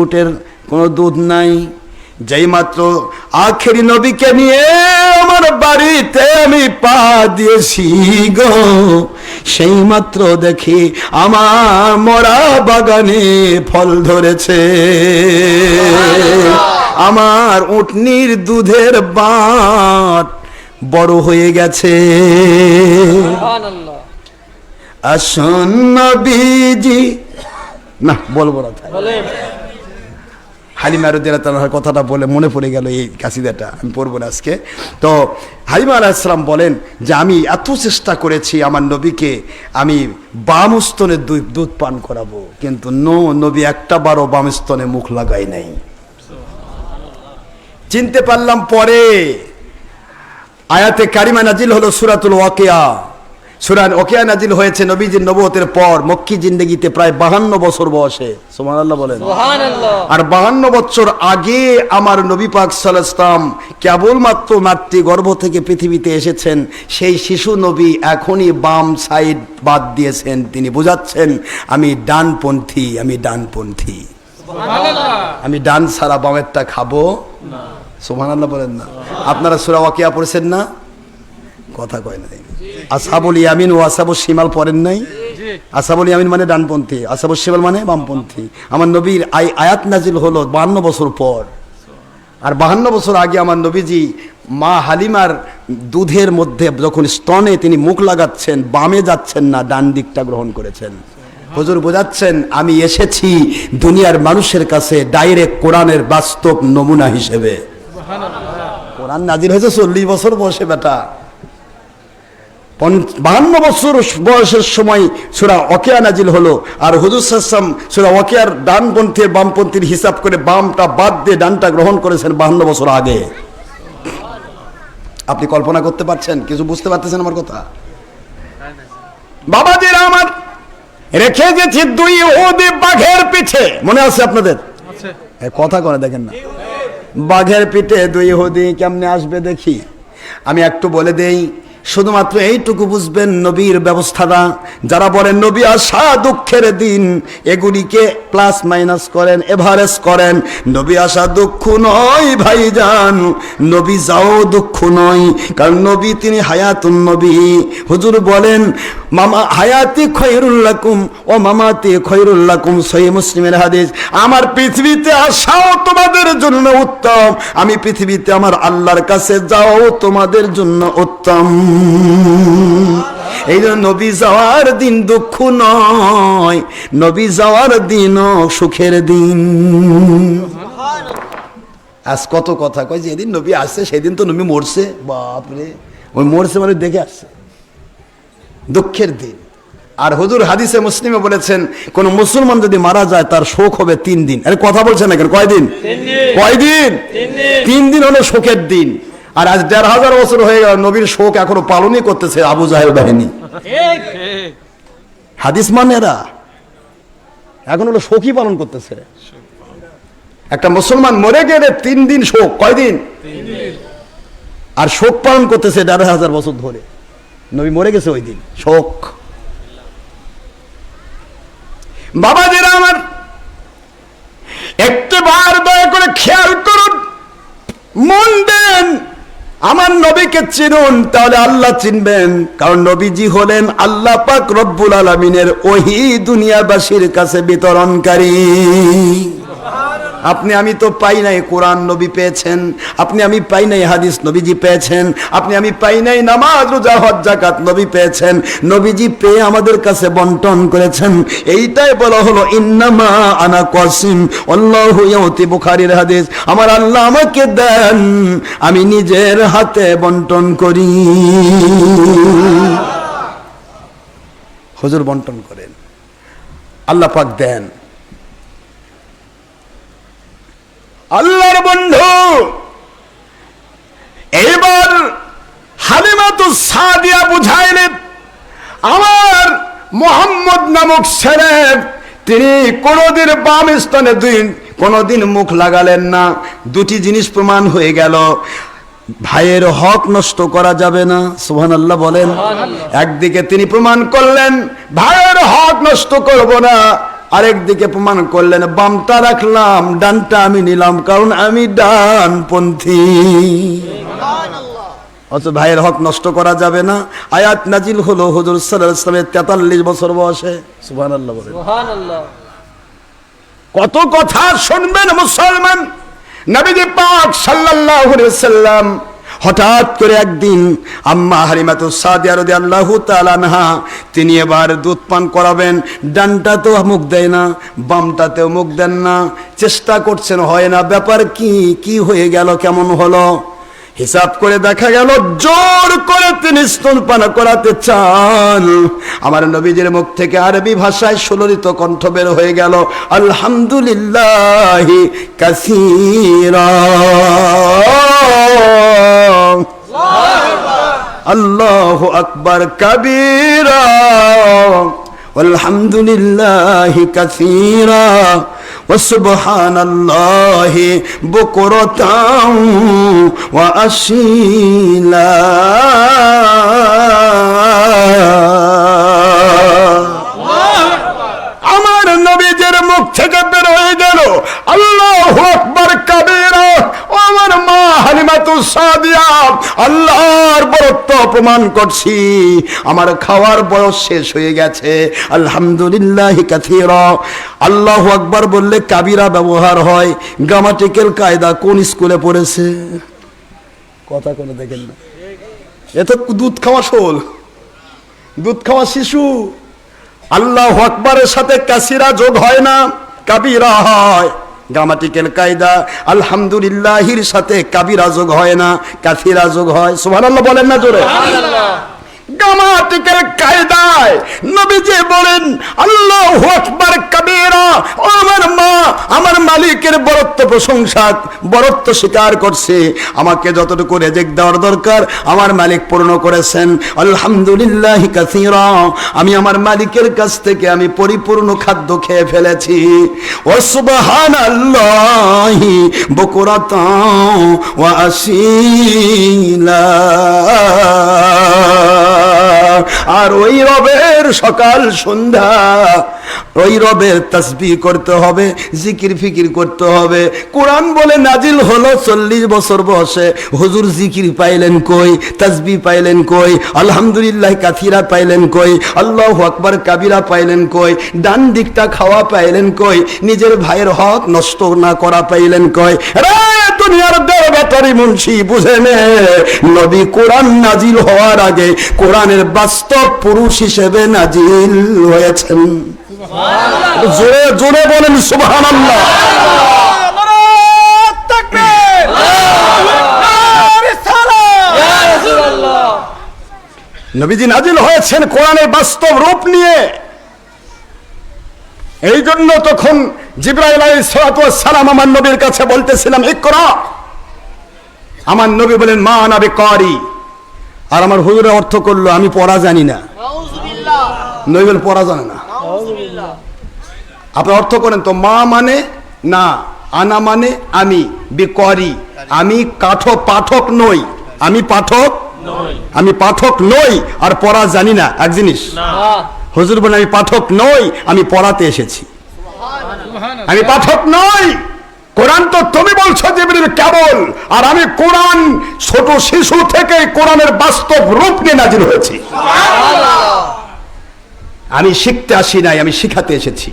উটের কোনো দুধ নাই। যেই মাত্র আখেরি নবীকে নিয়ে আমার বাড়িতে আমি পা দিয়েছি গো, সেই মাত্র দেখি আমার মরা বাগানে ফল ধরেছে। আমার উটনির দুধের বাট বড় হয়ে গেছে। সুবহানাল্লাহ। আসুন নবীজি, না বলবো না, বলেন। হালিমা রাদিয়াল্লাহু তাআলার কথাটা বলে মনে পড়ে গেল এই কাসিদাটা, আমি পড়বো না আজকে। তো হালিমা আলাইহিস সালাম বলেন যে আমি এত চেষ্টা করেছি আমার নবীকে আমি বাম স্তনে দুধ পান করাবো, কিন্তু নবী একটা বারও বাম স্তনে মুখ লাগাই নাই। চিনতে পারলাম পরে আয়াতে কারিমা নাজিল হলো সূরাতুল ওয়াকিয়া। সূরা ওয়াকিয়া নাজিল হয়েছে নবীজির নবুয়তের পর, মক্কি জিন্দেগিতে প্রায় 52 বছর বয়সে। সুবহানাল্লাহ বলেন। সুবহানাল্লাহ। আর 52 বছর আগে আমার নবী পাক সাল্লাল্লাহু আলাইহি ওয়াসাল্লাম কেবলমাত্র মাতৃগর্ভ থেকে পৃথিবীতে এসেছেন। সেই শিশু নবী এখনই বাম সাইড বাদ দিয়েছেন, তিনি বোঝাচ্ছেন আমি ডানপন্থী, আমি ডানপন্থী, সুবহানাল্লাহ। আমি ডান ছাড়া বামেরটা খাবো না। সুবহানাল্লাহ বলেন না। আপনারা সূরা ওয়াকিয়া পড়েছেন না? কথা কয় না। আসহাবুল ইয়ামিন ও আসহাবুশ শিমাল পড়েন নাই? আসহাবুল ইয়ামিন মানে ডানপন্থী, আসহাবুশ শিমাল মানে বামপন্থী। আমার নবীর আয়াত নাজিল হলো 52 বছর পর। আর 52 বছর আগে আমার নবীজি মা হালিমার দুধের মধ্যে যখন স্তনে তিনি মুখ লাগাচ্ছেন, বামে যাচ্ছেন না, ডান দিকটা গ্রহণ করেছেন। হুজুর বোঝাচ্ছেন আমি এসেছি দুনিয়ার মানুষের কাছে ডাইরেক্ট কোরআনের বাস্তব নমুনা হিসেবে। কোরআন নাজিল হয়েছে 40 বছর বয়সে বেটা। 52 বছর বয়সের সময় সূরা ওয়াকিয়া নাজিল হলো, আর হুজুর সাল্লাল্লাহু আলাইহি ওয়াসাল্লাম সূরা ওয়াকিয়ার ডানপন্থী বামপন্থীর হিসাব করে বামটা বাদ দিয়ে ডানটা গ্রহণ করেছেন 52 বছর আগে। আপনি কল্পনা করতে পারছেন? কিছু বুঝতে পারতেছেন আমার কথা? বাবাজিরা আমার, রেখে গেছি 2 ইহুদি বাঘের পিঠে, মনে আছে আপনাদের? কথা করে দেখেন না, বাঘের পিঠে 2 ইহুদি কেমনে আসবে দেখি। আমি একটু বলে দেই, শুধুমাত্র এইটুকু বুঝবেন নবীর ব্যবস্থাটা। যারা বলেন নবী আসা দুঃখের দিন, এগুলিকে প্লাস মাইনাস করেন, এভারেজ করেন। নবী আসা দুঃখ নয় ভাইজান, নবী যাও দুঃখ নয়, কারণ নবী তিনি হায়াতুন নবী। হুজুর বলেন মামা হায়াতি খৈরুল লাকুম ও মামাতি খৈরুল লাকুম, সহিহ মুসলিমের হাদিস। আমার পৃথিবীতে আসাও তোমাদের জন্য উত্তম, আমি পৃথিবীতে আমার আল্লাহর কাছে যাও তোমাদের জন্য উত্তম। এই জন্য নবী যাওয়ার দিন দুঃখ নয়, নবী যাওয়ার দিনও সুখের দিন। আজ কত কথা কয়, যেদিন নবী আসছে সেদিন তো নবী মরছে। বাপরে, ওই মরছে মানে দেখে আসছে, দুঃখের দিন। আর হুজুর হাদিসে মুসলিমে বলেছেন, কোন মুসলমান যদি মারা যায় তার শোক হবে 3 দিন। আরে কথা বলছেন না কেন? কয়দিন? 3 দিন হলো শোকের দিন। আর আজ 1500 বছর হয়ে গেল, নবীর শোক এখনো পালনই করতেছে আবু জাহেল বাহিনী। হাদিস মানে এরা এখন হলো শোকই পালন করতেছে। একটা মুসলমান মরে গেলে 3 দিন শোক। কয়দিন? আর শোক পালন করতেছে 1500 বছর ধরে। নবী মরে গেছে ওই দিন, শোক। বাবাজিরা আমার, একটিবার দয়া করে খেয়াল করুন, মন দেন, আমার নবীকে চিনুন, তাহলে আল্লাহ চিনবেন। কারণ নবীজি হলেন আল্লাহ পাক রব্বুল আলামিনের ওহী দুনিয়াবাসীর কাছে বিতরণকারী। আপনি আমি তো পাই নাই কোরআন, নবী পেয়েছেন। আপনি আমি পাই নাই হাদিস, নবীজি পেয়েছেন। আপনি আমি পাই নাই নামাজ রোজা হজ যাকাত, নবী পেয়েছেন। নবীজি পেয়ে আমাদের কাছে বন্টন করেছেন। এইটাই বলা হলো ইন্নামা আনা কাসিম আল্লাহু ইয়াতি, বুখারীর হাদিস। আমার আল্লাহ আমাকে দেন, আমি নিজের হাতে বন্টন করি। হুজুর বন্টন করেন, আল্লাহ পাক দেন। আল্লাহর বন্ধু, এইবার হালিমাতুস সাদিয়া বুঝাইলেন, আমার মোহাম্মদ নামক ছেলে, তিনি কোনদিন বাম স্তনে কোনদিন মুখ লাগালেন না। 2টি জিনিস প্রমাণ হয়ে গেল, ভাইয়ের হক নষ্ট করা যাবে না। সুবহানাল্লাহ বলেন। একদিকে তিনি প্রমাণ করলেন ভাইয়ের হক নষ্ট করব না, আরেকদিকে প্রমাণ করলেন বামটা রাখলাম, ডানটা আমি নিলাম, কারণ আমি ডানপন্থী। অথচ ভাইয়ের হক নষ্ট করা যাবে না। আয়াত নাজিল হলো হুজুর সাল্লাল্লাহু আলাইহি ওয়াসাল্লামের 43 বছর বয়সে। সুবহানাল্লাহ বলেন। সুবহানাল্লাহ। কত কথা শুনবেন মুসলমান। নবীজি পাক সাল্লাল্লাহু আলাইহি ওয়াসাল্লাম হঠাৎ করে একদিন আম্মা হালিমাতুস সাদিয়া রাদিয়াল্লাহু তাআলা আনহা, তিনি এবার দুধ পান করাবেন। ডানটাতেও মুখ দেয় না, বামটাতেও মুখ দেন না, চেষ্টা করছেন, হয় না। ব্যাপার কি? কি হয়ে গেল? কেমন হলো? হিসাব করে দেখা গেল জোর করে তিনি স্তনপান করাতে চান। আমার নবীজির মুখ থেকে আরবি ভাষায় সুললিত কণ্ঠ বের হয়ে গেল, আলহামদুলিল্লাহি কাসীরা, আল্লাহু আকবার কাবীরা, আলহামদুলিল্লাহি কাসীরা, ওয়াসুবহানাল্লাহি বুকরাতাম ওয়া আসীলা। আমার নবীজির মুখ থেকে বের হয়ে গেল আল্লাহু আকবার কাবীরা। ও আমার মা হালিমাতুস সাদিয়া, আল্লাহর বরত্ব প্রমাণ করছি, আমার খাওয়ার বয়স শেষ হয়ে গেছে। আলহামদুলিল্লাহি কাসীরা। আল্লাহু আকবার বললে কাবিরা ব্যবহার হয়। গ্রামাটিক্যাল কায়দা কোন স্কুলে পড়েছে? কথা কোনো দেখেন না, এ তো দুধ খাওয়া শোল, দুধ খাওয়া শিশু। আল্লাহু আকবারের সাথে কাসীরা যোগ হয় না, কাবিরা হয়। গ্রামাটিক্যাল কায়দা, আলহামদুলিল্লাহির সাথে কাবিরা যোগ হয় না, কাসীরা যোগ হয়। সুবহানাল্লাহ বলেন না জোরে। গ্রামাটিক্যাল কায়দায় নবীজি বলেন আল্লাহু আকবার কাবীরা। আমার মা আমার মালিকের বরত্ব প্রশংসা বরত্ব স্বীকার করছে, আমাকে যতটুকু রিজিক দেওয়ার দরকার আমার মালিক পূর্ণ করেছেন। আলহামদুলিল্লাহি কাসীরা, আমি আমার মালিকের কাছ থেকে আমি পরিপূর্ণ খাদ্য খেয়ে ফেলেছি। ওয়া সুবহানাল্লাহি বুকরাতাও ওয়া আসীলা। আর ওই রবের সকাল সন্ধ্যা ওই রবের তাসবিহ করতে হবে, জিকির ফিকির করতে হবে। কোরআন বলে নাজিল হলো 40 বছর বয়সে, হুজুর জিকির পাইলেন কই, তাসবিহ পাইলেন কই, আলহামদুলিল্লাহ কাসীরা পাইলেন কই, আল্লাহু আকবার কাবীরা পাইলেন কই, ডান দিকটা খাওয়া পাইলেন কই, নিজের ভাইয়ের হক নষ্ট না করা পাইলেন কই? দুনিয়ার দেবতারি মুন্সি বুঝে নে, নবী কোরআন নাজিল হওয়ার আগে কোরআনের বাস্তব পুরুষ হিসেবে নাজিল হয়েছেন। জোরে জোরে বলেন সুবহানাল্লাহ। নবীজি নাজিল হয়েছেন কোরআনের বাস্তব রূপ নিয়ে। এই জন্য তখন জিবরাইল আলাইহিস সালাতু ওয়াস সালাম আমার নবীর কাছে বলতেছিলাম ইকরা, আমার নবী বলেন মা আনা বিকারি, আর আমার হুজুরের অর্থ করলো আমি পড়া জানি না। নাউযুবিল্লাহ, নবী বলেন পড়া জানে না। নাউযুবিল্লাহ, আপনি অর্থ করেন তো, মা মানে না, আনা মানে আমি, বিকারি আমি পাঠক নই, আমি পাঠক নই, আমি পাঠক নই আর পড়া জানি না এক জিনিস না। হুজুর বলেন আমি পাঠক নই, আমি পড়াতে এসেছি। আমি পাঠক নই, কোরআন তো তুমি বলছো জিবরিল কেবল, আর আমি কোরআন ছোট শিশু থেকে কোরআনের বাস্তব রূপ নিয়ে নাজিল হয়েছি। আমি শিখতে আসি নাই, আমি শিখাতে এসেছি।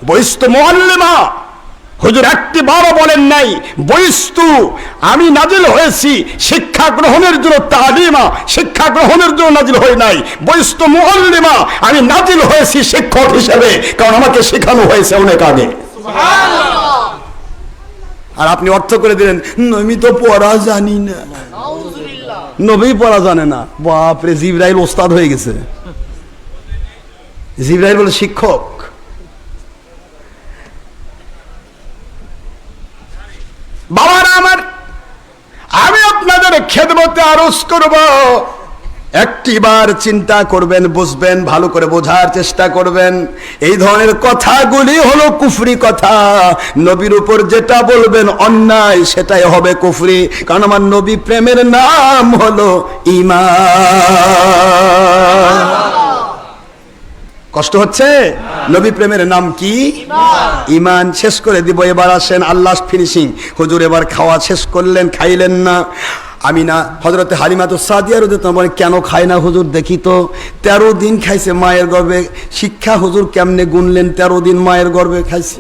বইস্তু মুআল্লিমা, হুজুর একটি বারও বলেন নাই বইস্তু, আমি নাজিল হয়েছি শিক্ষা গ্রহণের জন্য, তালিমা শিক্ষা গ্রহণের জন্য নাজিল হই নাই। বইস্তু মুআল্লিমা, আমি নাজিল হয়েছি শিক্ষক হিসেবে, কারণ আমাকে শেখানো হয়েছে অনেক আগে। আর আপনি অর্থ করে দিলেন আমি তো পড়া জানি না। নবী পড়া জানে না, বাপরে, জিবরাইল ওস্তাদ হয়ে গেছে। জিবরাইল বলে শিক্ষক। বাবারা আমার, আমি আপনাদের খেদমতে আরজ করব, একটিবার চিন্তা করবেন, বুঝবেন, ভালো করে বোঝার চেষ্টা করবেন। এই ধরনের কথাগুলি হলো কুফরি কথা। নবীর উপর যেটা বলবেন অন্যায় সেটাই হবে কুফরি, কারণ আমার নবী প্রেমের নাম হলো ঈমান। কষ্ট হচ্ছে? নবী প্রেমের নাম কি? ঈমান। শেষ করে দিব, এবার আসেন আল্লাহ ফিনিশিং। হুজুর এবার খাওয়া শেষ করলেন, খাইলেন না। আমি না হযরতে হালিমাতুস সাদিয়া রাদিয়াল্লাহু আনহা কেন খায় না হুজুর দেখি তো? 13 দিন খাইছে মায়ের গর্ভে। শিক্ষা হুজুর কেমনে গুনলেন? 13 দিন মায়ের গর্ভে খাইছে,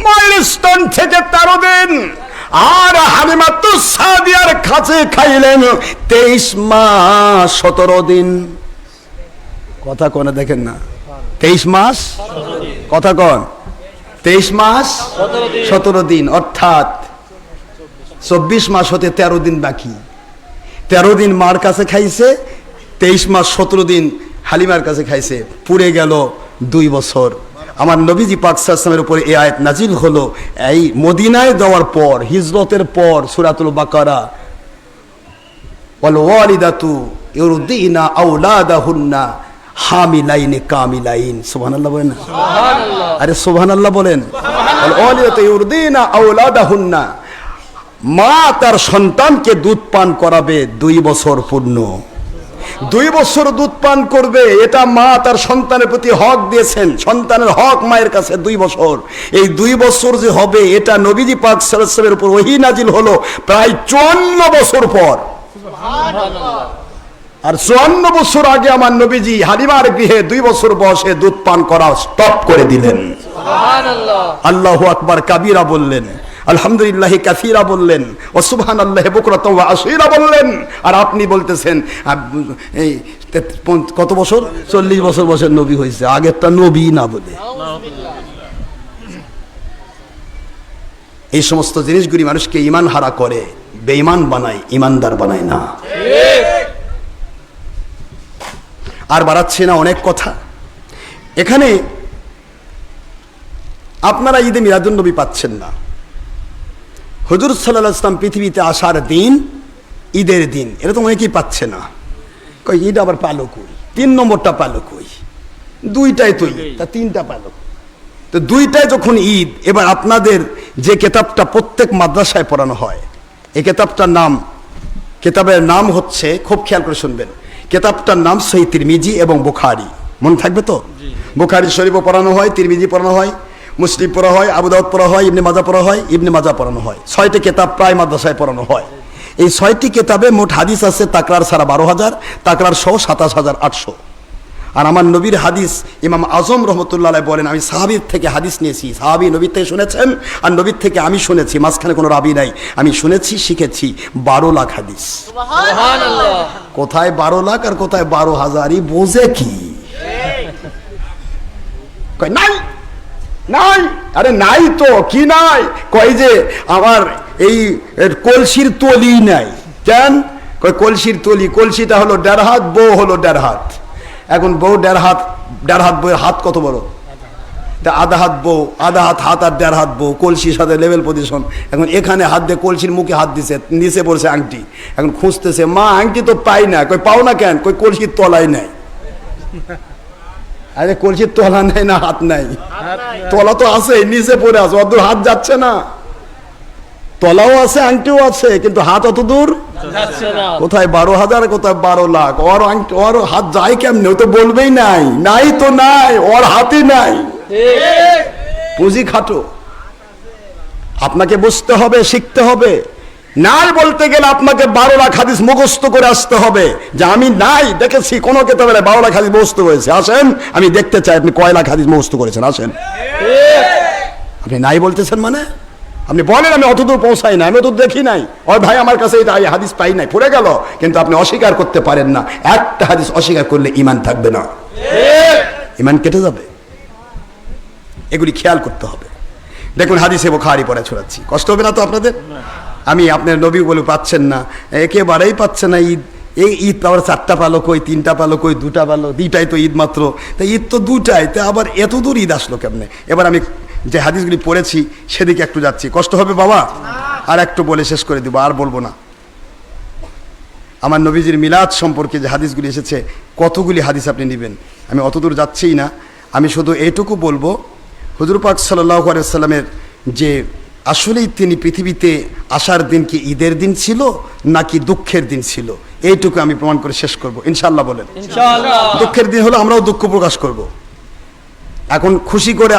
মায়ের স্তন থেকে 13 দিন। আর হালিমাতুস সাদিয়ার কাছে খাইলেন 23 মাস 17 দিন। কথা কোনে দেখেন না, 23 মাস কথা কন, 23 মাস 17 দিন, অর্থাৎ 24 মাস হতে 13 দিন বাকি। 13 দিন মার কাছে খাইছে, 23 মাস 17 দিন হালিমার কাছে খাইছে, পুরে গেল 2 বছর। আমার নবীজি পাক সাল্লাল্লাহু আলাইহি ওয়াসাল্লামের উপরে এই আয়াত নাজিল হলো এই মদিনায় যাওয়ার পর, হিজরতের পর। সূরাতুল বাকারা, ওয়াল ওয়ালিদাতু ইউরদিনা আওলাদাহুন্না হামিলাইন কামিলাইন। সুবহানাল্লাহ বলেন না? সুবহানাল্লাহ, আরে সুবহানাল্লাহ বলেন। ওয়াল ওয়ালিদাতু ইউরদিনা আওলাদাহুন্না, মা তার সন্তানকে দুধ পান করাবে 2 বছর পূর্ণ। 2 বছর দুধ পান করবে, এটা মা তার সন্তানের প্রতি হক দিয়েছেন। সন্তানের হক মায়ের কাছে 2 বছর। এই 2 বছর যে হবে, এটা নবীজি পাক সাল্লাল্লাহু আলাইহি ওয়াসাল্লামের উপর ওহী নাজিল হলো প্রায় 54 বছর পর। আর 54 বছর আগে আমার নবীজি হালিমার গৃহে 2 বছর বয়সে দুধ পান করা স্টপ করে দিলেন। সুবহানাল্লাহ, আল্লাহু আকবার কাবীরা বললেন, আলহামদুলিল্লাহ কাসীরা বললেন, ও সুবহানাল্লাহি বুকরাতাও ওয়া আসীরা বললেন। আর আপনি বলতেছেন এই কত বছর? 40 বছর বয়সে নবী হয়েছে, আগেরটা নবী না বলে। এই সমস্ত জিনিসগুলি মানুষকে ঈমান হারা করে, বেঈমান বানায়, ঈমানদার বানায় না। আর বাড়াচ্ছি না, অনেক কথা। এখানে আপনারা ঈদে মিলাদুন্নবী পাচ্ছেন না। হুজুর সাল্লাল্লাহু আলাইহি ওয়াসাল্লাম পৃথিবীতে আসার দিন ঈদের দিন, এটা তো অনেকেই পাচ্ছে না। কই ঈদ আবার পালো কই, 3 নম্বরটা পালো কই, দুইটাই তো ঈদ, তা 3টা পালো। তো দুইটাই যখন ঈদ, এবার আপনাদের যে কেতাবটা প্রত্যেক মাদ্রাসায় পড়ানো হয়, এই কেতাবের নাম হচ্ছে, খুব খেয়াল করে শুনবেন, কেতাবটার নাম সহিহ তিরমিজি এবং বুখারী। মনে থাকবে তো? বুখারী শরীফও পড়ানো হয়, তিরমিজি পড়ানো হয়, মুসলিম পড়া হয়, আবু দাউদ পড়া হয়, ইবনে মাজাহ পড়া হয়, ইবনে মাজাহ পড়ানো হয়। 6টি কেতাব প্রায় মাদ্রাসায় পড়ানো হয়। এই 6টি কেতাবে মোট হাদিস আছে তাকরার ছাড়া 12,000, তাকরার সহ 27,800। আর আমার নবীর হাদিস ইমাম আজম রহমতুল্লাহ আলাইহি বলেন, আমি সাহাবীর থেকে হাদিস নিয়েছি, সাহাবী নবীর থেকে শুনেছেন আর নবীর থেকে আমি শুনেছি, মাঝখানে কোনো রাবি নাই। আমি শুনেছি, শিখেছি 12 লাখ হাদিস। সুবহানাল্লাহ। কোথায় 12 লাখ আর কোথায় 12,000, বোঝে কি? কয় নাই নাই, আরে নাই তো কি নাই? কয় যে আমার এই কলসির তলি নাই। কেন? কয় কলসির তলি, কলসিটা হলো 1.5 হাত, বউ হলো 1.5 হাত। এখন বউ 1.5 হাত, 1.5 হাত বউয়ের হাত কত বড়? আধা হাত বউ, আধা হাত হাত আর 1.5 হাত বউ, কলসির সাথে লেভেল পজিশন। এখন এখানে হাত দিয়ে কলসির মুখে হাত দিছে, নিচে পড়ছে আংটি। এখন খুঁজতেছে, মা আংটি তো পাই না। কই পাও না কেন? কই কলসির তলায় নাই। আরে কলসির তলা নাই না হাত নাই? তলা তো আছে, নিচে পড়ে আছে, অত দূর হাত যাচ্ছে না। তলাও আছে, আংটিও আছে, কিন্তু হাত অত দূর যাচ্ছে না। কোথায় 12,000, কোথায় 12 লাখ। ওর হাত যায় কেমনে? ও তো বলবেই নাই, নাই তো নাই, ওর হাতে নাই। ঠিক। পুঁজি খাটো। আপনাকে বুঝতে হবে, শিখতে হবে। নাই বলতে গেলে আপনাকে 12 লাখ হাদিস মুখস্থ করে আসতে হবে। যে আমি নাই দেখেছি কোন কেতাবে 12 লাখ হাদিস মুখস্থ করেছে, আসেন আমি দেখতে চাই আপনি কয় লাখ হাদিস মুখস্থ করেছেন, আসেন। আপনি নাই বলতেছেন মানে? আপনি বলেন আমি অতদূর পৌঁছাই না, আমি অত দেখি নাই, ওই ভাই আমার কাছে এটা হাদিস পাই নাই, পড়ে গেল। কিন্তু আপনি অস্বীকার করতে পারেন না। একটা হাদিস অস্বীকার করলে ঈমান থাকবে না, ঈমান কেটে যাবে। এগুলি খেয়াল করতে হবে। দেখুন হাদিসে বুখারী পড়ে ছড়াচ্ছি, কষ্ট হবে না তো আপনাদের? আমি আপনার নবী বলে পাচ্ছেন না, একেবারেই পাচ্ছেন না ঈদ। এই ঈদ আবার 4টা পালো কই, 3টা পালো কই, 2টা পালো, 2টাই তো ঈদ মাত্র। তা ঈদ তো 2টাই, তা আবার এত দূর ঈদ আসলো কেমনে? এবার আমি যে হাদিসগুলি পড়েছি সেদিকে একটু যাচ্ছি, কষ্ট হবে বাবা? আর একটু বলে শেষ করে দিব, আর বলবো না। আমার নবীজির মিলাদ সম্পর্কে যে হাদিসগুলি এসেছে, কতগুলি হাদিস আপনি নেবেন, আমি অত দূর যাচ্ছিই না। আমি শুধু এইটুকু বলবো, হুজুর পাক সাল্লাল্লাহু আলাইহি ওয়াসাল্লামের যে আসলেই তিনি পৃথিবীতে আসার দিন কি ঈদের দিন ছিল নাকি দুঃখের দিন ছিল, এইটুকু আমি প্রমাণ করে শেষ করব ইনশাআল্লাহ। বলেন ইনশাআল্লাহ। দুঃখের দিন হলো আমরাও দুঃখ প্রকাশ করব। এখন খুশি করে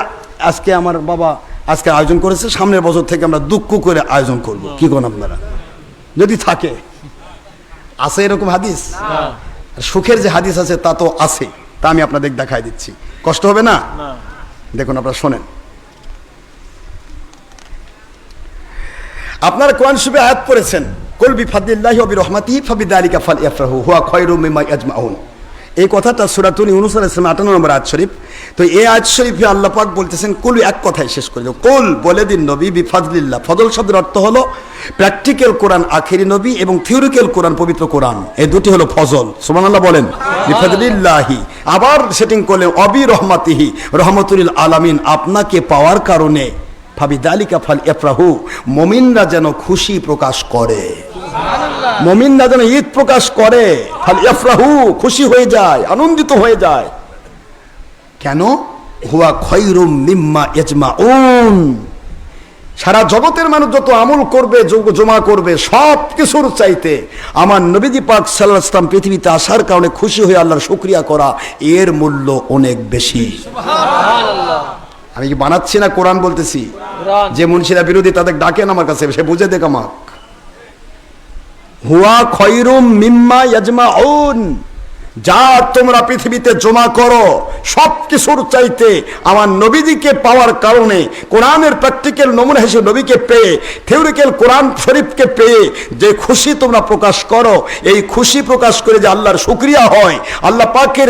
আজকে আমার বাবা আজকে আয়োজন করেছে, সামনের বছর থেকে আমরা দুঃখ করে আয়োজন করব। কি কোন আপনারা যদি থাকে? আছে এরকম হাদিস? সুখের যে হাদিস আছে তা তো আছে, তা আমি আপনাদের দেখাই দিচ্ছি, কষ্ট হবে না? দেখুন আপনারা শোনেন। আপনারা কোরআন শরীফে আয়াত পড়েছেন, কুল বিফাদলিল্লাহি ওয়া বিরহমাতিহি ফাবিযালিকা ফালইফরাহু হুয়া খায়রুম মিম্মা ইয়াজমাউন। এই কথাটা সূরাতুল ইউনূস আলাইহিস সালাম 58 নম্বর আয়াত শরীফ। তো এই আয়াত শরীফে আল্লাহ পাক বলতেছেন, কুল, এক কথায় শেষ করে দাও, কুল বলে দিন নবী, বিফাদলিল্লাহ, ফজল শব্দের অর্থ হলো প্র্যাকটিক্যাল কোরআন আখেরি নবী এবং থিওরিক্যাল কোরআন পবিত্র কোরআন, এই দুটি হলো ফজল। সুবহানাল্লাহ বলেন। বিফাদলিল্লাহি, আবার সেটিং করলেন অবি রহমাতিহি, রহমাতুল আলামিন, আপনাকে পাওয়ার কারণে ফাবিযালিকা ফালইফরাহু, মুমিনরা যেন খুশি প্রকাশ করে, মুমিনরা যেন ঈদ প্রকাশ করে, ফালইফরাহু, খুশি হয়ে যায়, আনন্দিত হয়ে যায়। কেন? হুয়া খায়রুম মিম্মা ইয়াজমাউন, সারা জগতের মানুষ যত আমল করবে, জমা করবে, সব কিছুর চাইতে আমার নবীজি পাক সাল্লাল্লাহু আলাইহি ওয়াসাল্লাম পৃথিবীতে আসার কারণে খুশি হয়ে আল্লাহর শুকরিয়া করা, এর মূল্য অনেক বেশি। সুবহানাল্লাহ। আমি কি বানাচ্ছি না, কোরআন বলতেছি। কোরআন। যে মুনশিরা বিরোধী তাদের ডাকেন আমার কাছে, সে বুঝে দেখ আমাক। হুয়া খায়রুম মিম্মা ইয়াজমাউন, যা তোমরা পৃথিবীতে জমা করো সব কিছুর চাইতে আমার নবীজিকে পাওয়ার কারণে, কোরআনের প্র্যাকটিক্যাল নমুনা হিসেবে নবীকে পেয়ে, থিওরিক্যাল কোরআন শরীফকে পেয়ে যে খুশি তোমরা প্রকাশ করো, এই খুশি প্রকাশ করে যে আল্লাহর শুকরিয়া হয়, আল্লাহ পাকের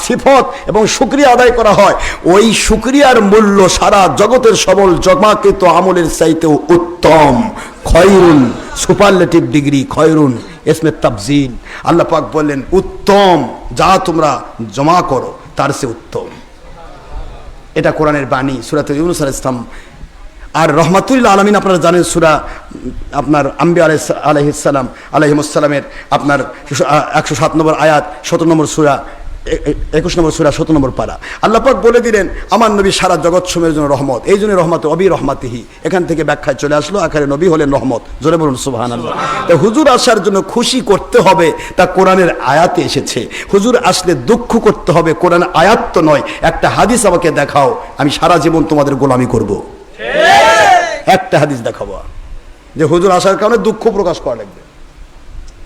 সিফত এবং শুকরিয়া আদায় করা হয়, ওই শুকরিয়ার মূল্য সারা জগতের সবল জমাকৃত আমলের চাইতেও উত্তম। খয়রুন, সুপারলেটিভ ডিগ্রি, খয়রুন ইসমে তাফজিল। আল্লাহ পাক বললেন উত্তম যা তোমরা জমা করো তার চেয়ে উত্তম। এটা কোরআনের বাণী, সূরা ইউনূস আলাইহিস সালাম। আর রহমাতুল আলামিন আপনারা জানেন সূরা আপনার আম্বিয়া আলাইহিস সালাম আলাইহিমুসসালামের আপনার 107 নম্বর আয়াত, 17 নম্বর সূরা, 21 নম্বর সূরা, 17 নম্বর পারা। আল্লাহ পাক বলে দিলেন আমার নবী সারা জগৎ সমূহের জন্য রহমত, এই জন্য রহমত অবি রহমাতিহি। এখান থেকে ব্যাখ্যায় চলে আসলো আখারে নবী হলেন রহমত। জোরে বলুন সুবহানাল্লাহ। তো হুজুর আসার জন্য খুশি করতে হবে তা কোরআনের আয়াতে এসেছে। হুজুর আসলে দুঃখ করতে হবে, কোরআন আয়াত তো নয়। একটা হাদিস আমাকে দেখাও, আমি সারা জীবন তোমাদের গোলামি করব। একটা হাদিস দেখাবো যে হুজুর আসার কারণে দুঃখ প্রকাশ করা লাগবে,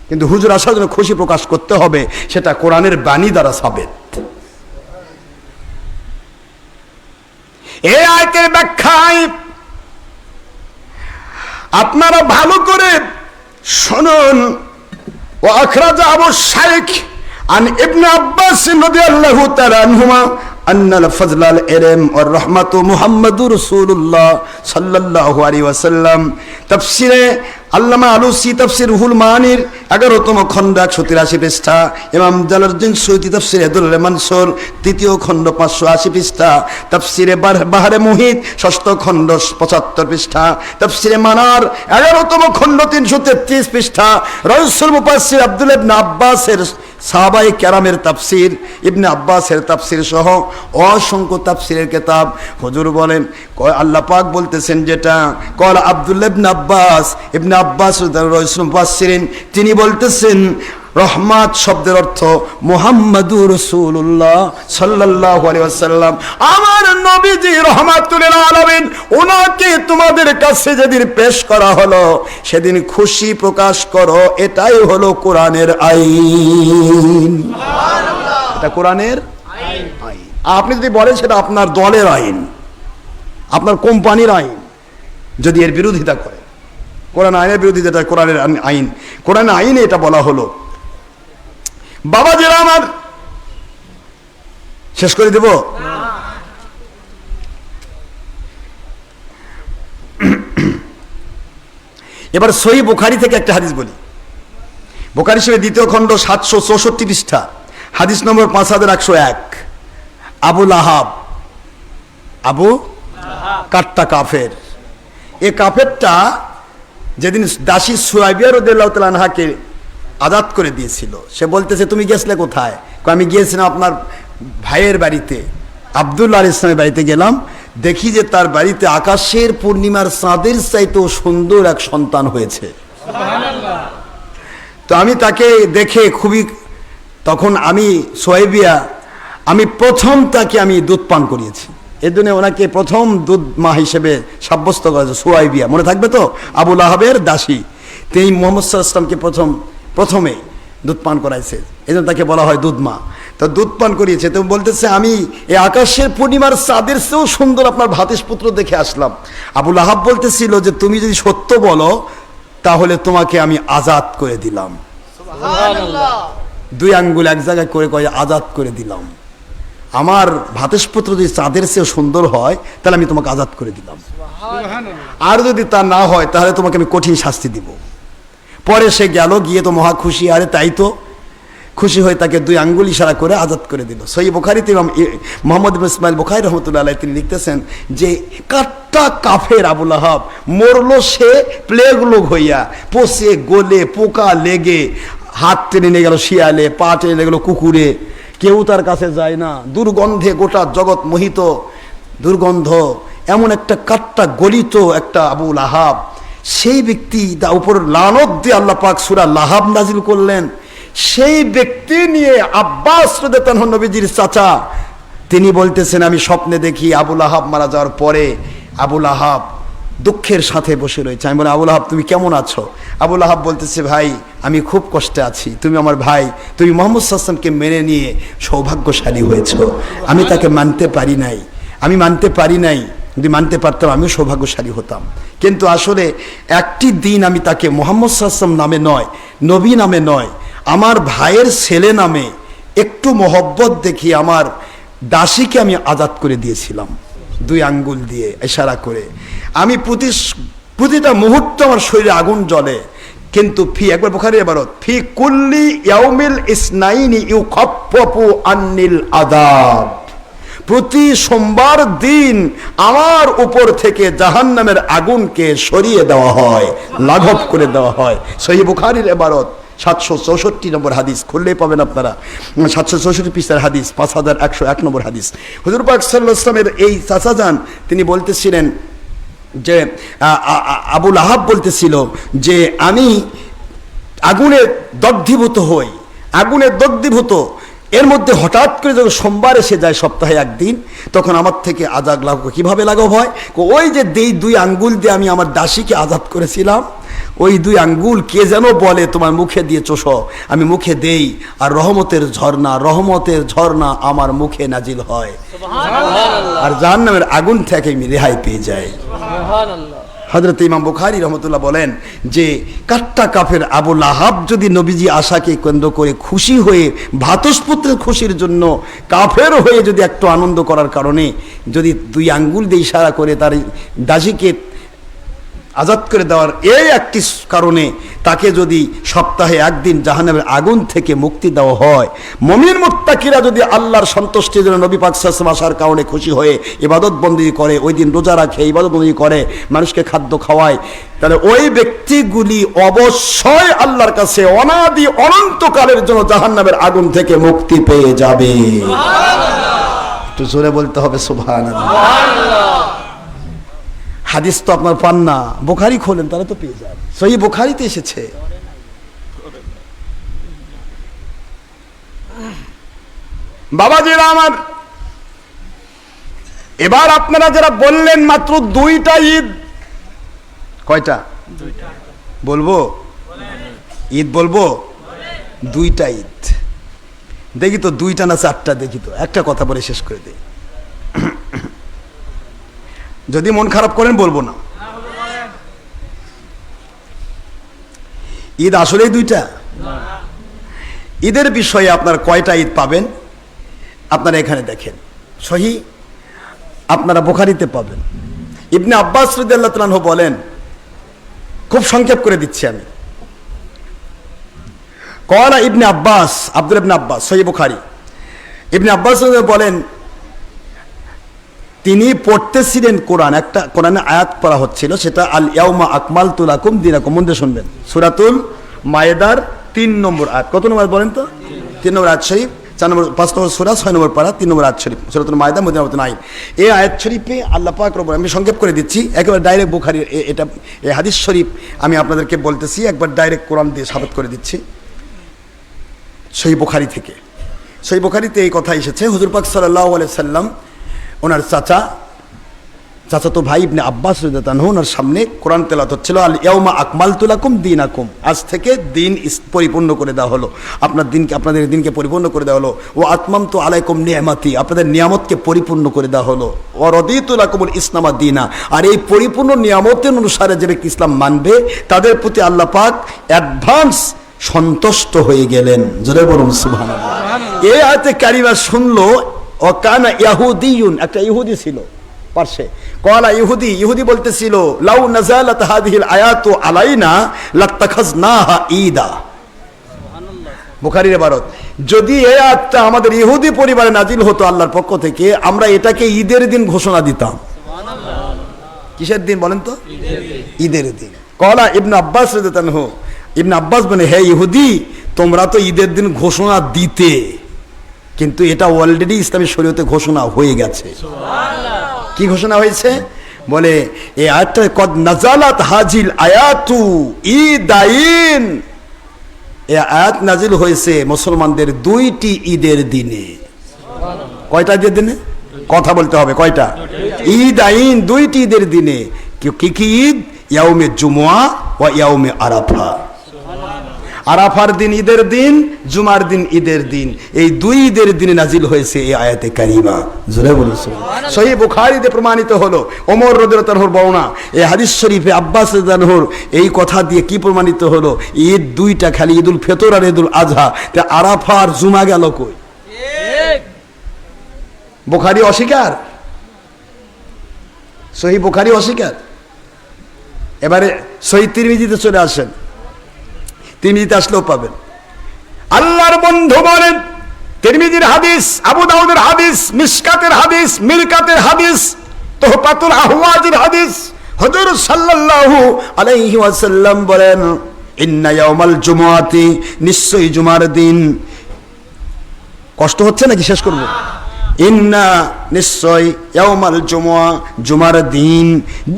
কিন্তু হুজুর আসার জন্য খুশি প্রকাশ করতে হবে, সেটা কোরআনের বাণী দ্বারা সাবেত। এই আয়াতের ব্যাখ্যায় আপনারা ভালো করে শুনুন। ও আখরাজা আবু শাইখ আন ইবনে আব্বাস রাদিয়াল্লাহু তাআলা আনহুমা আন্নাল ফাজলাল ইলম ওয়ার রাহমাতু মুহাম্মাদুর রাসূলুল্লাহ সাল্লাল্লাহু আলাইহি ওয়াসাল্লাম। তাফসিরে আল্লামা আলুসি তাফসির রুহুল মানির 11তম খণ্ড 183 পৃষ্ঠা, ইমাম জালালউদ্দিন সূয়ুতী তাফসিরে দুররে মানসুর 3য় খণ্ড 580 পৃষ্ঠা, তাফসিরে বাহরে মুহিত 6ষ্ঠ খণ্ড 75 পৃষ্ঠা, তাফসিরে মানার 11তম খণ্ড 333 পৃষ্ঠা, রাইসুল মুফাসসির আব্দুল্লাহ ইবনে আব্বাসের সাহাবায়ে কেরামের তাফসির, ইবনে আব্বাসের তাফসির সহ অসংখ্য তাফসিরের কিতাব। হুজুর বলেন আল্লাহ পাক বলতেছেন যেটা কল আব্দুল্লাহ ইবনে আব্বাস, ইবনে আব্বাস রাইসুল মুফাসসিরিন তিনি বলতেছেন রহমাত শব্দের অর্থ মুহাম্মাদুর রাসূলুল্লাহ সাল্লাল্লাহু আলাইহি ওয়াসাল্লাম, আমার নবীজি রাহমাতুল লিল আলামিন। ওনাকে তোমাদের কাছে যেদিন পেশ করা হলো সেদিন খুশি প্রকাশ করো, এটাই হলো কোরআনের আইন। সুবহানাল্লাহ, এটা কোরআনের আইন। আপনি যদি বলেন সেটা আপনার দলের আইন, আপনার কোম্পানির আইন, যদি এর বিরোধিতা করে, কোরআন আইনের বিরোধিতা, কোরআনের আইন, কোরআন আইনে এটা বলা হলো। বাবা যারা আমার শেষ করে দেব, এবার সহিহ বুখারী থেকে একটা হাদিস বলি। বুখারী শরীফের 2য় খণ্ড 764 পৃষ্ঠা, হাদিস নম্বর 5101। আবু লাহাব, আবু কাট্টা কাফের, এ কাফেরটা যেদিন দাসী সুয়াইবিয়া রাদিয়াল্লাহু তাআলা আনহাকে আজাদ করে দিয়েছিল, সে বলতেছে তুমি গেছিলে কোথায়? আমি গিয়েছিলাম আপনার ভাইয়ের বাড়িতে, আব্দুল্লাহ আলাইহিস সালামের বাড়িতে গেলাম, দেখি যে তার বাড়িতে আকাশের পূর্ণিমার চাঁদের চাইতেও সুন্দর এক সন্তান হয়েছে। সুবহানাল্লাহ। তো আমি তাকে দেখে খুবই, তখন আমি সুয়াইবিয়া, আমি প্রথম তাকে আমি দুধ পান করিয়েছি। এই জন্য ওনাকে প্রথম দুধ মা হিসেবে সাব্যস্ত করেছে সুয়াইবিয়া, মনে থাকবে তো, আবু লাহাবের দাসী। তিনি মুহাম্মদ সাল্লাল্লাহু আলাইহি ওয়াসাল্লামকে প্রথমে দুধ পান করাইছে, এই জন্য তাকে বলা হয় দুধ মা। তো দুধ পান করিয়েছে, তো বলতেছে আমি এই আকাশের পূর্ণিমার চাঁদের চেয়েও সুন্দর আপনার ভাতিশপুত্র দেখে আসলাম। আবু লাহাব বলতেছিল যে তুমি যদি সত্য বলো তাহলে তোমাকে আমি আজাদ করে দিলাম। সুবহানাল্লাহ। 2 আঙ্গুল এক জায়গায় করে কয়ে আজাদ করে দিলাম। আমার ভাতিশপুত্র যদি চাঁদের চেয়ে সুন্দর হয় তাহলে আমি তোমাকে আজাদ করে দিলাম, আর যদি তা না হয় তাহলে তোমাকে আমি কঠিন শাস্তি দিব। পরে সে গেল, গিয়ে তো মহা খুশি, আরে তাই তো, খুশি হয়ে তাকে 2 আঙ্গুল ইশারা করে আজাদ করে দিল। সহিহ বুখারীতে ইমাম মুহাম্মদ ইবনে ইসমাইল বুখারী রাহমাতুল্লাহ আলাইহি তিনি লিখতেছেন যে কাট্টা কাফের আবু লাহাব মরলো সে প্লেগ রোগ হইয়া, পচে গলে পোকা লেগে, হাত টেনে নিয়ে গেল শিয়ালে, পা টেনে নিয়ে গেল কুকুরে, কেউ তার কাছে যায় না, দুর্গন্ধে গোটা জগৎ মোহিত, দুর্গন্ধ, এমন একটা কাট্টা গলিত একটা আবু লাহাব। সেই ব্যক্তি তার উপর লানত দিয়ে আল্লাহ পাক সূরা লাহাব নাজিল করলেন। সেই ব্যক্তি নিয়ে আব্বাস রাদিয়াল্লাহু আনহু নবীজির চাচা, তিনি বলতেছেন আমি স্বপ্নে দেখি আবু লাহাব মারা যাওয়ার পরে আবু লাহাব দুঃখের সাথে বসে রয়েছে। আমি বলি আবু লাহাব তুমি কেমন আছো? আবু লাহাব বলতেছে ভাই আমি খুব কষ্টে আছি, তুমি আমার ভাই, তুমি মুহাম্মদ সাল্লাল্লাহু আলাইহি ওয়াসাল্লামকে মেনে নিয়ে সৌভাগ্যশালী হয়েছো, আমি তাকে মানতে পারি নাই, আমি মানতে পারি নাই, যদি মানতে পারতাম আমিও সৌভাগ্যশালী হতাম। কিন্তু আসলে একটি দিন আমি তাকে মুহাম্মদ সাল্লাল্লাহু আলাইহি ওয়াসাল্লাম নামে নয়, নবী নামে নয়, আমার ভাইয়ের ছেলে নামে একটু মহব্বত দেখি আমার দাসীকে আমি আজাদ করে দিয়েছিলাম 2 আঙ্গুল দিয়ে ইশারা করে। আমি প্রতি প্রতিটা মুহূর্তে আমার শরীরে আগুন জ্বলে, কিন্তু ফি একবার বুখারী ইবারত ফি কুল্লি ইয়াউমিল ইসনাইনি ইউখাফফাফু আন্নিল আযাব, প্রতি সোমবার দিন আমার উপর থেকে জাহান্নামের আগুনকে সরিয়ে দেওয়া হয়, লাঘব করে দেওয়া হয়। সহিহ বুখারীর ইবারত 764 নম্বর হাদিস, খুললেই পাবেন আপনারা, 764 পৃষ্ঠার হাদিস, 5101 নম্বর হাদিস। হুজুর পাক সাল্লাল্লাহু আলাইহি ওয়াসাল্লামের এই চাচা যান, তিনি বলতেছিলেন যে আবু লাহাব বলতেছিল যে আমি আগুনে দগ্ধীভূত হই, আগুনে দগ্ধীভূত, এর মধ্যে হঠাৎ করে যখন সোমবার এসে যায় সপ্তাহে একদিন, তখন আমার থেকে আজাদ লাভ কিভাবে লাঘব হয়, ওই যে দুই আঙ্গুল দিয়ে আমি আমার দাসীকে আজাদ করেছিলাম, ওই দুই আঙ্গুল কে যেন বলে তোমার মুখে দিয়ে চোষো, আমি মুখে দেই, আর রহমতের ঝর্ণা আমার মুখে নাজিল হয়, আর জাহান্নামের আগুন থেকে আমি রেহাই পেয়ে যাই। সুবহানাল্লাহ। হযরত ইমাম বুখারী রহমতুল্লাহ বলেন যে কাট্টা কাফের আবু লাহাব যদি নবীজি আশাকে কেন্দ্র করে খুশি হয়ে ভাতস্পুত্রের খুশির জন্য কাফের হয়ে যদি একটু আনন্দ করার কারণে যদি দুই আঙ্গুল দিয়ে ইশারা করে তার দাসীকে আজাদ করে দেওয়ার এই একটি কারণে তাকে যদি সপ্তাহে একদিন জাহান্নামের আগুন থেকে মুক্তি দেওয়া হয়, মুমিন মুত্তাকিরা যদি আল্লাহর সন্তুষ্টির জন্য নবী পাক সাল্লাল্লাহু আলাইহি ওয়াসাল্লাম আসার কারণে খুশি হয়ে ইবাদত বন্দেগী করে, ওই দিন রোজা রাখে, ইবাদত বন্দেগী করে, মানুষকে খাদ্য খাওয়ায়, তাহলে ওই ব্যক্তিগুলি অবশ্যই আল্লাহর কাছে অনাদি অনন্তকালের জন্য জাহান্নামের আগুন থেকে মুক্তি পেয়ে যাবে। একটু জোরে বলতে হবে সুবহানাল্লাহ। হাদিস তো আপনার পান না, বুখারী খোলেন তারা তো পেয়ে যান, সহিহ বুখারীতে এসেছে। বাবাজিরা আমার, এবার আপনারা যারা বললেন মাত্র দুইটা ঈদ, কয়টা বলবো? ঈদ বলবো? দুইটা ঈদ। দেখি তো দুইটা না চারটা, দেখি তো, একটা কথা বলে শেষ করে দিই, যদি মন খারাপ করেন বলবো না। ঈদ আসলেই দুইটা? ঈদের বিষয়ে আপনার কয়টা ঈদ পাবেন আপনারা এখানে দেখেন, সহিহ আপনারা বুখারীতে পাবেন। ইবনে আব্বাস রাদিয়াল্লাহু তাআলা আনহু বলেন, খুব সংক্ষেপ করে দিচ্ছি আমি, কওয়ালা ইবনে আব্বাস, আব্দুল্লাহ ইবনে আব্বাস, সহিহ বুখারী, ইবনে আব্বাস বলেন তিনি পড়তেছিলেন কোরআন, একটা কোরআনে আয়াত পড়া হচ্ছিল, সেটা আল ইয়াউমা আকমালতু লাকুম দীনাকুম, মন দিয়ে শুনবেন, সূরাতুল মায়েদার 3 নম্বর আয়াত। কত নম্বর বলেন তো? 3 নম্বর আয়াত শরীফ, 4 নম্বর 5 নম্বর সূরা, 6 নম্বর পারা, 3 নম্বর আয়াত শরীফ, সূরাতুল মায়েদা মদিনাতুন আইন। এই আয়াত শরীফে আল্লাহ পাক রব্বুল, আমি সংক্ষেপ করে দিচ্ছি, একেবারে ডাইরেক্ট বুখারী, এটা এই হাদিস শরীফ আমি আপনাদেরকে বলতেছি, একবার ডাইরেক্ট কোরআন দিয়ে সাবিত করে দিচ্ছি, সহিহ বুখারী থেকে। সহিহ বুখারীতে এই কথা এসেছে, হুজুর পাক সাল্লাল্লাহু আলাইহি সাল্লাম ওনার চাচাতো ভাই ইবনে আব্বাস রাদিয়াল্লাহু আনহু ওনার সামনে কোরআন তেলাওয়াত হচ্ছিল, আল ইয়াউমা আকমালতু লাকুম দীনাকুম, আজ থেকে দিন পরিপূর্ণ করে দেওয়া হলো, আপনাদের দিনকে পরিপূর্ণ করে দেওয়া হলো, ও আতমামতু আলাইকুম নি'মাতি, আপনাদের নিয়ামতকে পরিপূর্ণ করে দেওয়া হলো, ও রাদিতু লাকুমুল ইসলামা দীনা, আর এই পরিপূর্ণ নিয়ামতের অনুসারে যে ব্যক্তি ইসলাম মানবে তাদের প্রতি আল্লাহ পাক অ্যাডভান্স সন্তুষ্ট হয়ে গেলেন। জোরে বলুন সুবহানাল্লাহ। এই আয়াতে কারিমা শুনলো, ও কানা ইয়াহুদিয়ুন, একটা ইহুদি ছিল পার্শ্বে, কলা ইহুদি বলতেছিল, লাউ নাযালাত হাযিহিল আয়াতু আলাইনা লাত্তাখাযনাহা ঈদা। বুখারীর ইবারত, যদি এই আয়াতটা আমাদের ইহুদি পরিবারে নাজিল হতো আল্লাহর পক্ষ থেকে, আমরা এটাকে ঈদের দিন ঘোষণা দিতাম। কিসের দিন বলেন তো? ঈদের দিন। কলা ইবনে আব্বাস রাদিয়াল্লাহু আনহু, ইবনে আব্বাস বলে, হে ইহুদি, তোমরা তো ঈদের দিন ঘোষণা দিতে, কিন্তু এটা অলরেডি ইসলামী শরীয়তে ঘোষণা হয়ে গেছে। কি ঘোষণা হয়েছে? বলে এই আয়াতটা কদ নাজালাত হাজিল আয়াতু ঈদাইন, এই আয়াত নাজিল হয়েছে মুসলমানদের দুইটি ঈদের দিনে। কয়টা ঈদের দিনে? কথা বলতে হবে, কয়টা? ঈদাইন, দুইটি ঈদের দিনে। কি কি ঈদ? ইয়াউমে জুমআ ওয়া ইয়াউমে আরাফা। আরাফার দিন ঈদের দিন, জুমার দিন ঈদের দিন, এই দুই ঈদের দিনে নাজিল হয়েছে এই আয়াতে কারিমা। জোরে বলুন সুবহানাল্লাহ। সহিহ বুখারীতে প্রমাণিত হলো, ওমর রাদিয়াল্লাহু আনহুর বর্ণনা, এই হাদিস শরীফে আব্বাস রাদিয়াল্লাহু আনহুর এই কথা দিয়ে কি প্রমাণিত হলো? ঈদ দুইটা, খালি ঈদুল ফিতর আর ঈদুল আযহা, তে আরাফা আর জুমা গেল কই? বুখারী অস্বীকার, সহিহ বুখারী অস্বীকার। এবারে সহিহ তিরমিজিতে চলে আসেন, তিরমিজিতে আসলেও পাবেন। আল্লাহর বন্ধু বলেন, তিরমিজির হাদিস, আবু দাউদের হাদিস, মিশকাতের হাদিস, মিরকাতের হাদিস, তোহফাতুল আহওয়াজের হাদিস, হুজুর সাল্লাল্লাহু আলাইহি ওয়াসাল্লাম বলেন, ইন্না ইয়াউমাল জুমআতি, নিশ্চয়ই জুমার দিন। কষ্ট হচ্ছে নাকি শেষ করব? ইন্না, নিশ্চয়, ইয়াউমাল জুমআ, জুমার দিন,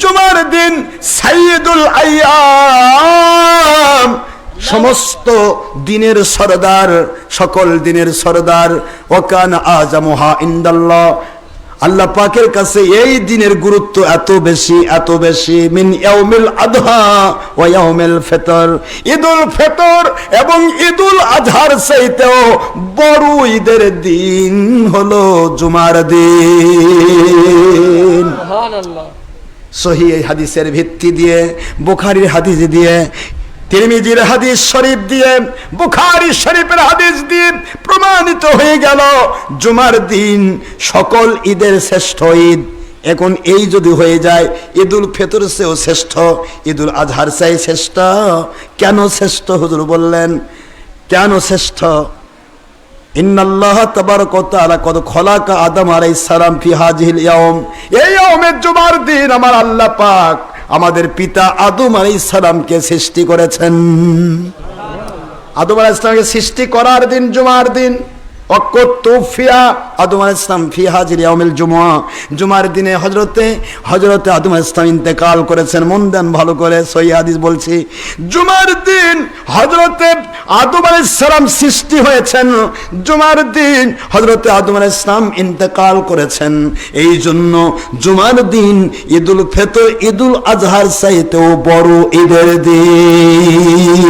জুমার দিন সাইয়্যিদুল আইয়াম, সমস্ত দিনের সরদার, সকল দিনের সরদার। ওয়াকান আযামুহা ইনদাল্লাহ, আল্লাহ পাকের কাছে এই দিনের গুরুত্ব এত বেশি, এত বেশি, মিন ইয়াউমিল আযহা ওয়া ইয়াউমিল ফিতর, ঈদুল ফিতর এবং ঈদুল আজহার চাইতেও বড় ঈদের দিন হলো জুমার দিন। সুবহানাল্লাহ। সহিহ হাদিসের ভিত্তি দিয়ে, বুখারীর হাদিস দিয়ে, তিরমিজির হাদিস শরীফ দিয়ে, বুখারী শরীফের হাদিস দিয়ে প্রমাণিত হয়ে গেল জুমার দিন সকল ঈদের শ্রেষ্ঠ ঈদ। এখন এই যদি হয়ে যায় ঈদুল ফিতর চেয়েও শ্রেষ্ঠ, ঈদুল আজহার চেয়ে শ্রেষ্ঠ। কেন শ্রেষ্ঠ হুজুর বললেন? কেন শ্রেষ্ঠ? ইন্নাল্লাহ তাবারাকা ওয়া তাআলা কদ খলাকা আদম আলাইহিস সালাম ফি হাযিহিল ইয়াউম, এই ইয়াউমে জুমার দিন আমার আল্লাহ পাক আমাদের পিতা আদম আলাইহিস সালামকে সৃষ্টি করেছেন। আদম আলাইহিস সালামকে সৃষ্টি করার দিন জুমার দিন। ওয়াকুতুফিয়া আদম আলাইহিস সালাম ফি হাযিল ইয়াউমিল জুমআ, জুমার দিনে হযরতে আদম আলাইহিস সালাম ইন্তেকাল করেছেন। মন দেন ভালো করে, সহিহ হাদিস বলছি। জুমার দিন হযরতে আদম আলাইহিস সালাম সৃষ্টি হয়েছেন, জুমার দিন হযরতে আদম আলাইহিস সালাম ইন্তেকাল করেছেন। এই জন্য জুমার দিন ঈদুল ফিতর, ঈদুল আজহার চাইতেও বড় ঈদের দিন।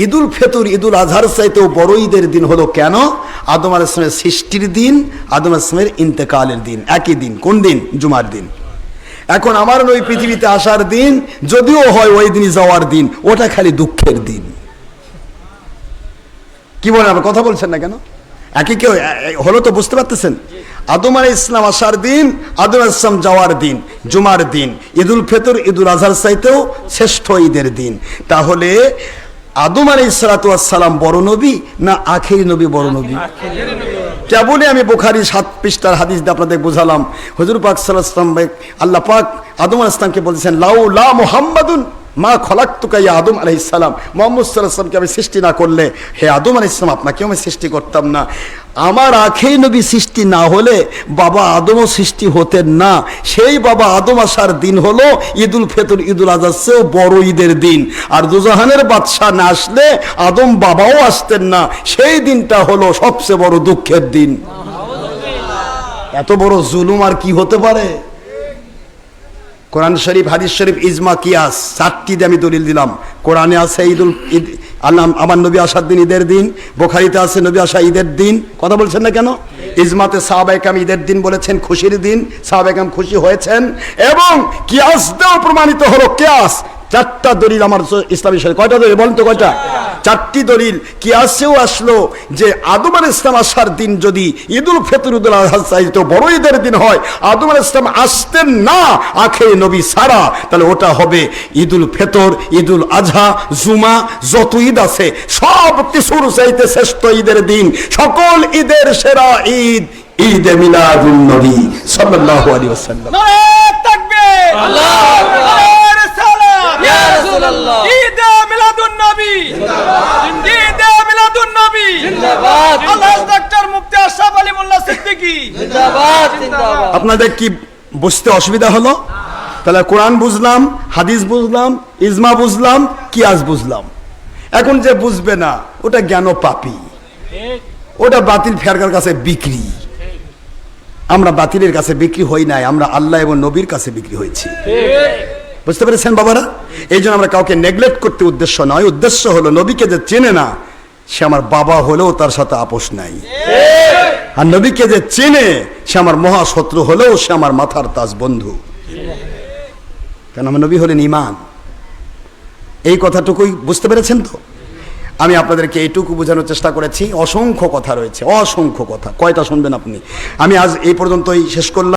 ঈদুল ফিতর, ঈদুল আজহার চাইতেও বড় ঈদের দিন হলো কেন? আদম আলাইহিস সালামের সৃষ্টির দিন, আদম আলাইহিস সালামের ইন্তেকালের দিন একই দিন। কোন দিন? জুমার দিন। এখন আমার নবী পৃথিবীতে আসার দিন যদিও হয় ওই দিনই যাওয়ার দিন, ওটা খালি দুঃখের দিন। কি বলেন? আপনার কথা বলছেন না কেন? একই কেউ হলো তো, বুঝতে পারতেছেন? আদম আলাইহিস সালাম আসার দিন, আদম আলাইহিস সালাম যাওয়ার দিন, জুমার দিন। ঈদুল ফিতর, ঈদুল আজহার চাইতেও শ্রেষ্ঠ ঈদের দিন। তাহলে আদম আলাইহিস সালাতু ওয়াস সালাম বড় নবী না আখেরি নবী বড় নবী? কেবলই আমি বুখারী 7 পৃষ্ঠার হাদিস দিয়ে আপনাদের বোঝালাম। হুজুর পাক সাল্লাল্লাহু আলাইহি ওয়াসাল্লাম, আল্লাহ পাক আদম আলাইহিস সালামকে বলেছেন, লাউলা মুহাম্মাদুন মা খলাকতুকা ইয়া আদম আলাইহিস সালাম, মুহাম্মদ সাল্লাল্লাহু আলাইহি ওয়াসাল্লামকে আমি সৃষ্টি না করলে, হে আদম আলাইহিস সালাম, আপনাকেও আমি সৃষ্টি করতাম না। আমার আখেরি নবী সৃষ্টি না হলে বাবা আদমও সৃষ্টি হতেন না। সেই বাবা আদম আসার দিন হলো ঈদুল ফিতর, ঈদুল আজহার চেয়েও বড় ঈদের দিন। আর দুজাহানের বাদশা না আসলে আদম বাবাও আসতেন না। সেই দিনটা হলো সবচেয়ে বড় দুঃখের দিন। এত বড় জুলুম আর কি হতে পারে? কোরআন শরীফ, হাদিস শরীফ, ইজমা, কিয়াস, 4টি দিয়ে আমি দলিল দিলাম। কোরআনে আছে ঈদ আমার নবী আসার দিন ঈদের দিন, বুখারীতে আছে নবী আসা ঈদের দিন। কথা বলছেন না কেন? ইজমাতে সাহাবায়ে কেরাম ঈদের দিন বলেছেন, খুশির দিন, সাহাবায়ে কেরাম খুশি হয়েছেন। এবং কিয়াস দিয়েও প্রমাণিত হলো। কিয়াস 4টা দলিল আমার ইসলামী শরীয়ত। কয়টা দলিল বলেন তো? কয়টা? 4টি দলিল। কিয়াসেও আসলো যে আদম আলাইহিস সালাম আসার দিন যদি ঈদুল ফিতর, ঈদুল আজহা চাইতে বড় ঈদের দিন হয়, আদম আলাইহিস সালাম আসতেন না আখেরি নবী সারা, তাহলে ওটা হবে ঈদুল ফিতর, ঈদুল আজহা, জুমা, যত ঈদ আছে সব কিছুর চাইতে শ্রেষ্ঠ ঈদের দিন। সকল ঈদের সেরা ঈদ ঈদে মিলাদুন নবী সাল্লাল্লাহু আলাইহি ওয়াসাল্লাম। নারে তাকবীর, আল্লাহু আকবার, নারে সালাম, ইয়া রাসূলুল্লাহ, ঈদে মিলাদুন নবী জিন্দাবাদ, ঈদে মিলাদুন নবী জিন্দাবাদ, আল্লাহ ডক্টর মুফতি আশরাফ আলী মোল্লা সিদ্দিকী জিন্দাবাদ, জিন্দাবাদ। আপনাদের কি বুঝতে অসুবিধা হলো? তাহলে কোরআন বুঝলাম, হাদিস বুঝলাম, ইজমা বুঝলাম, কিয়াস বুঝলাম। এখন যে বুঝবে না ওটা জ্ঞান পাপী, ওটা বাতিল ফেরকার কাছে বিক্রি। আমরা বাতিলের কাছে বিক্রি হই নাই, আমরা আল্লাহ এবং নবীর কাছে বিক্রি হয়েছি। বুঝতে পেরেছেন বাবারা? এই জন্য আমরা কাউকে নেগলেক্ট করতে উদ্দেশ্য নয়, উদ্দেশ্য হলো নবীকে যে চেনে না সে আমার বাবা হলেও তার সাথে আপোষ নাই। আর নবীকে যে চেনে সে আমার মহাশত্রু হলেও সে আমার মাথার তাজ বন্ধু। কেন? আমার নবী হলেন ঈমান। এই কথাটুকুই বুঝতে পেরেছেন তো? আমি আপনাদেরকে এইটুকু বোঝানোর চেষ্টা করেছি। অসংখ্য কথা রয়েছে, অসংখ্য কথা। কয়টা শুনবেন আপনি? আমি আজ এই পর্যন্তই শেষ করলাম।